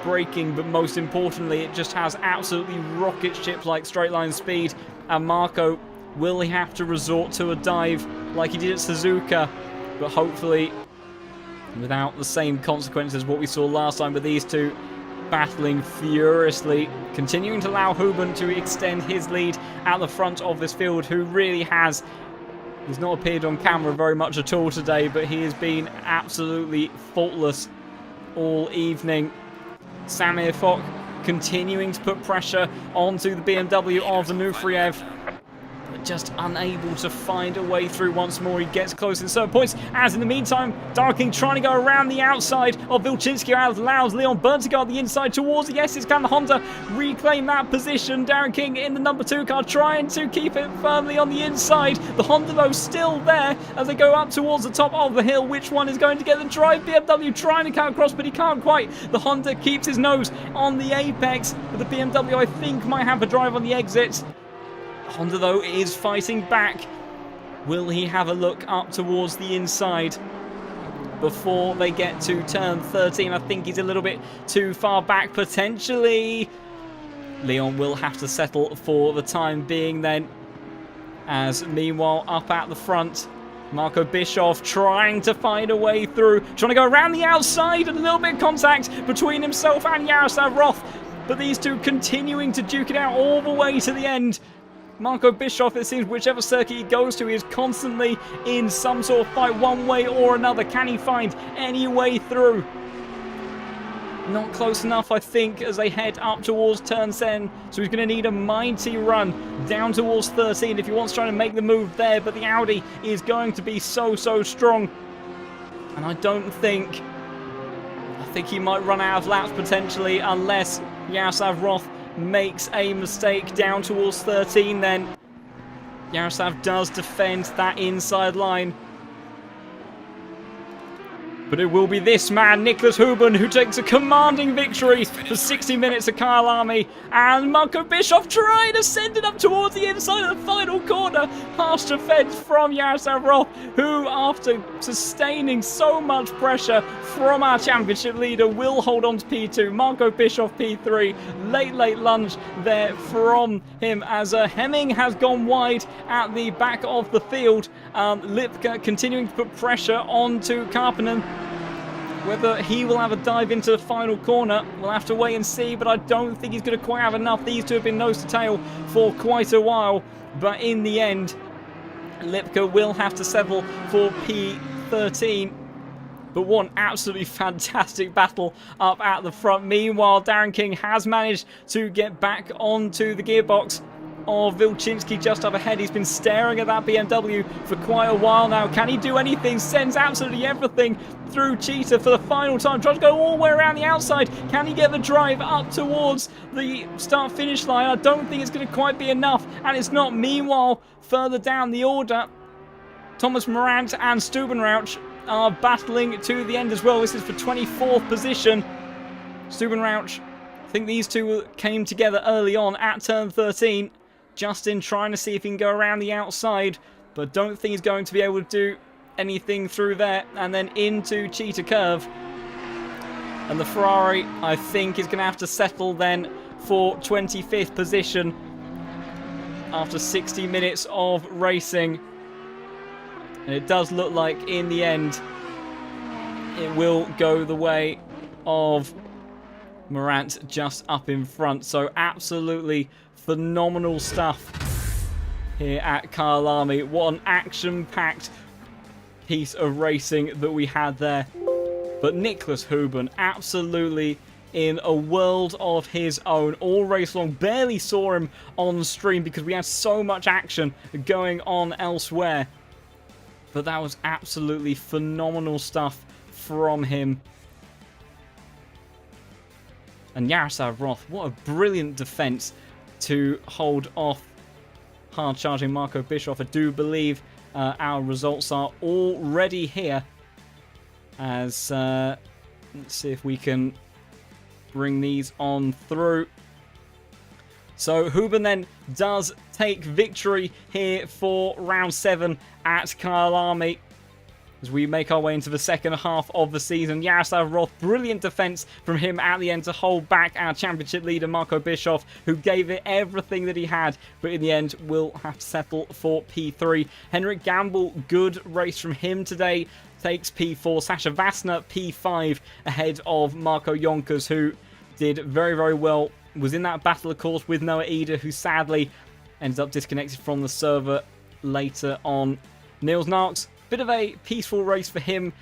braking, but most importantly it just has absolutely rocket ship like straight line speed. And Marco, will he have to resort to a dive like he did at Suzuka, but hopefully without the same consequences what we saw last time, with these two battling furiously, continuing to allow Huben to extend his lead at the front of this field, who really has he's not appeared on camera very much at all today, but he has been absolutely faultless all evening. Samir Fock continuing to put pressure onto the BMW of Zanufriev. but just unable to find a way through once more. He gets close in certain points, as in the meantime, Darking trying to go around the outside of Wilczynski, allows Leon Burn to go on the inside towards the Essex. Can the Honda reclaim that position? Darren King in the number 2 car trying to keep it firmly on the inside. The Honda though still there as they go up towards the top of the hill. Which one is going to get the drive? BMW trying to cut across, but he can't quite. The Honda keeps his nose on the apex, but the BMW I think might have a drive on the exit. Honda though is fighting back. Will he have a look up towards the inside before they get to turn 13? I think he's a little bit too far back potentially. Leon will have to settle for the time being then. As meanwhile up at the front, Marco Bischoff trying to find a way through, trying to go around the outside, and a little bit of contact between himself and Yaroslav Roth. But these two continuing to duke it out all the way to the end. Marco Bischoff, it seems whichever circuit he goes to, he is constantly in some sort of fight one way or another. Can he find any way through? Not close enough, I think, as they head up towards turn 10. So he's going to need a mighty run down towards 13 if he wants to try to make the move there. But the Audi is going to be so strong. And I think he might run out of laps potentially, unless Yaroslav Roth makes a mistake down towards 13 then. Yaroslav does defend that inside line. But it will be this man, Nicholas Huben, who takes a commanding victory for 60 minutes at Kyalami. And Marco Bischoff trying to send it up towards the inside of the final corner. Harsh defense from Yaroslav Roth, who, after sustaining so much pressure from our championship leader, will hold on to P2. Marco Bischoff P3. Late lunge there from him as Hemming has gone wide at the back of the field. Lipka continuing to put pressure onto Karppinen. Whether he will have a dive into the final corner, we'll have to wait and see, but I don't think he's going to quite have enough. These two have been nose to tail for quite a while, but in the end, Lipka will have to settle for P13. But one absolutely fantastic battle up at the front. Meanwhile, Darren King has managed to get back onto the gearbox of Wilczynski just up ahead. He's been staring at that BMW for quite a while now. Can he do anything? Sends absolutely everything through Cheetah for the final time. Tries to go all the way around the outside. Can he get the drive up towards the start-finish line? I don't think it's going to quite be enough, and it's not. Meanwhile, further down the order, Thomas Morant and Stubenrauch are battling to the end as well. This is for 24th position. Stubenrauch, I think these two came together early on at turn 13. Justin trying to see if he can go around the outside, but don't think he's going to be able to do anything through there. And then into Cheetah Curve. And the Ferrari, I think, is going to have to settle then for 25th position after 60 minutes of racing. And it does look like, in the end, it will go the way of Morant just up in front. So absolutely phenomenal stuff here at Kyalami. What an action-packed piece of racing that we had there. But Nicholas Huben, absolutely in a world of his own all race long. Barely saw him on stream because we had so much action going on elsewhere. But that was absolutely phenomenal stuff from him. And Yaroslav Roth, what a brilliant defense to hold off hard-charging Marco Bischoff. I do believe our results are already here. As let's see if we can bring these on through. So Huben then does take victory here for round 7 at Kyalami. As we make our way into the second half of the season, Yaroslav Roth, brilliant defense from him at the end to hold back our championship leader Marco Bischoff, who gave it everything that he had, but in the end will have to settle for P3. Henrik Gamble, good race from him today, takes P4. Sasha Vassner, P5, ahead of Marco Jonkers, who did very well. Was in that battle, of course, with Noah Eder, who sadly ended up disconnected from the server later on. Niels Narks, bit of a peaceful race for him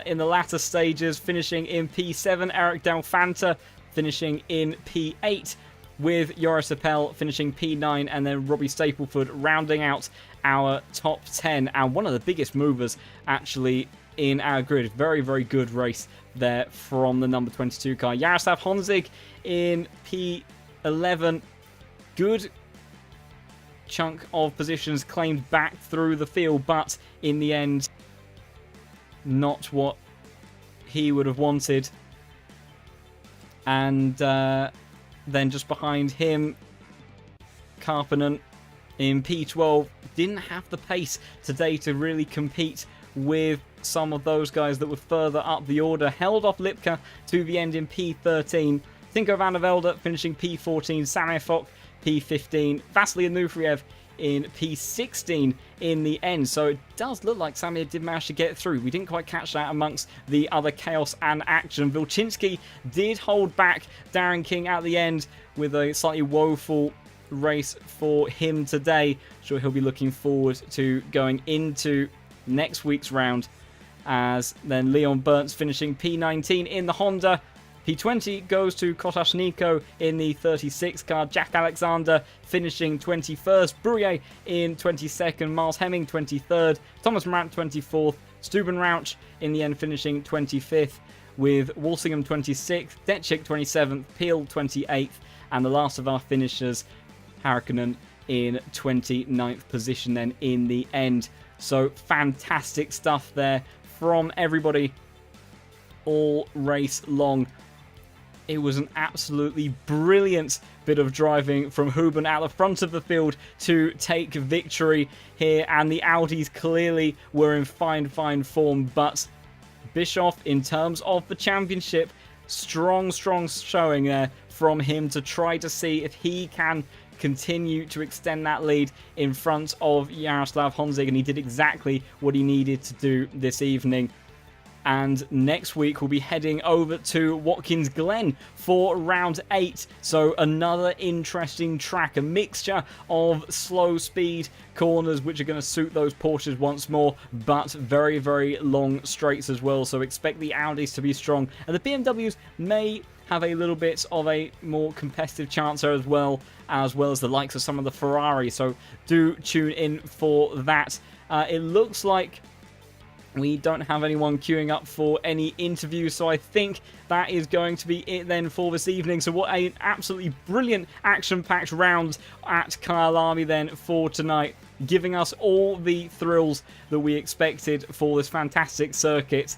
in the latter stages, finishing in P7. Eric Del Fanta finishing in P8. with Joris Appel finishing P9 and then Robbie Stapleford rounding out our top 10. And one of the biggest movers, actually, in our grid. Very, very good race there from the number 22 car. Jaroslav Honzig in P11. Good chunk of positions claimed back through the field, but in the end, not what he would have wanted. And then just behind him, Karppinen in P12 didn't have the pace today to really compete with some of those guys that were further up the order. Held off Lipka to the end in P13. Tinko van der Velde finishing P14. Samir Fok P15. Vasily Onufriev in P16 in the end. So it does look like Samir did manage to get through. We didn't quite catch that amongst the other chaos and action. Vilchinski did hold back Darren King at the end with a slightly woeful race for him today. Sure, he'll be looking forward to going into next week's round, as then Leon Burns finishing P19 in the Honda. P20 goes to Kotash Niko in the 36 car. Jack Alexander finishing 21st. Brouillet in 22nd. Miles Hemming 23rd. Thomas Morant 24th. Steuben Rauch in the end finishing 25th, with Walsingham 26th. Detchik 27th. Peel 28th. And the last of our finishers, Harkonnen, in 29th position then in the end. So fantastic stuff there from everybody all race long. It was an absolutely brilliant bit of driving from Huben at the front of the field to take victory here. And the Audis clearly were in fine form. But Bischoff, in terms of the championship, strong showing there from him to try to see if he can continue to extend that lead in front of Jaroslav Honzig. And he did exactly what he needed to do this evening. And next week we'll be heading over to Watkins Glen for round 8. So another interesting track, a mixture of slow speed corners which are going to suit those Porsches once more, but very long straights as well. So expect the Audis to be strong, and the BMWs may have a little bit of a more competitive chance as well as the likes of some of the Ferraris. So do tune in for that. It looks like we don't have anyone queuing up for any interviews, so I think that is going to be it then for this evening. So what an absolutely brilliant action-packed round at Kyalami then for tonight, giving us all the thrills that we expected for this fantastic circuit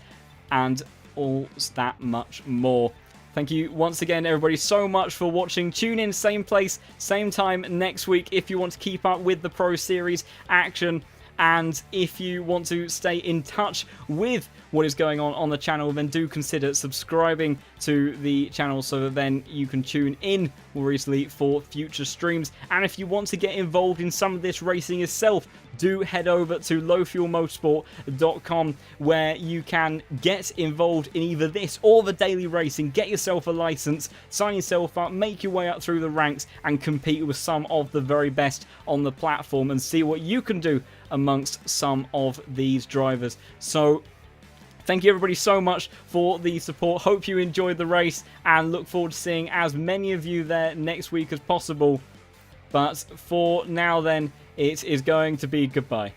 and all that much more. Thank you once again, everybody, so much for watching. Tune in, same place, same time next week if you want to keep up with the Pro Series action. And if you want to stay in touch with what is going on the channel, then do consider subscribing to the channel so that then you can tune in more easily for future streams. And if you want to get involved in some of this racing yourself, do head over to lowfuelmotorsport.com, where you can get involved in either this or the daily racing. Get yourself a license, sign yourself up, make your way up through the ranks and compete with some of the very best on the platform and see what you can do amongst some of these drivers. So thank you everybody so much for the support. Hope you enjoyed the race and look forward to seeing as many of you there next week as possible. But for now then, it is going to be goodbye.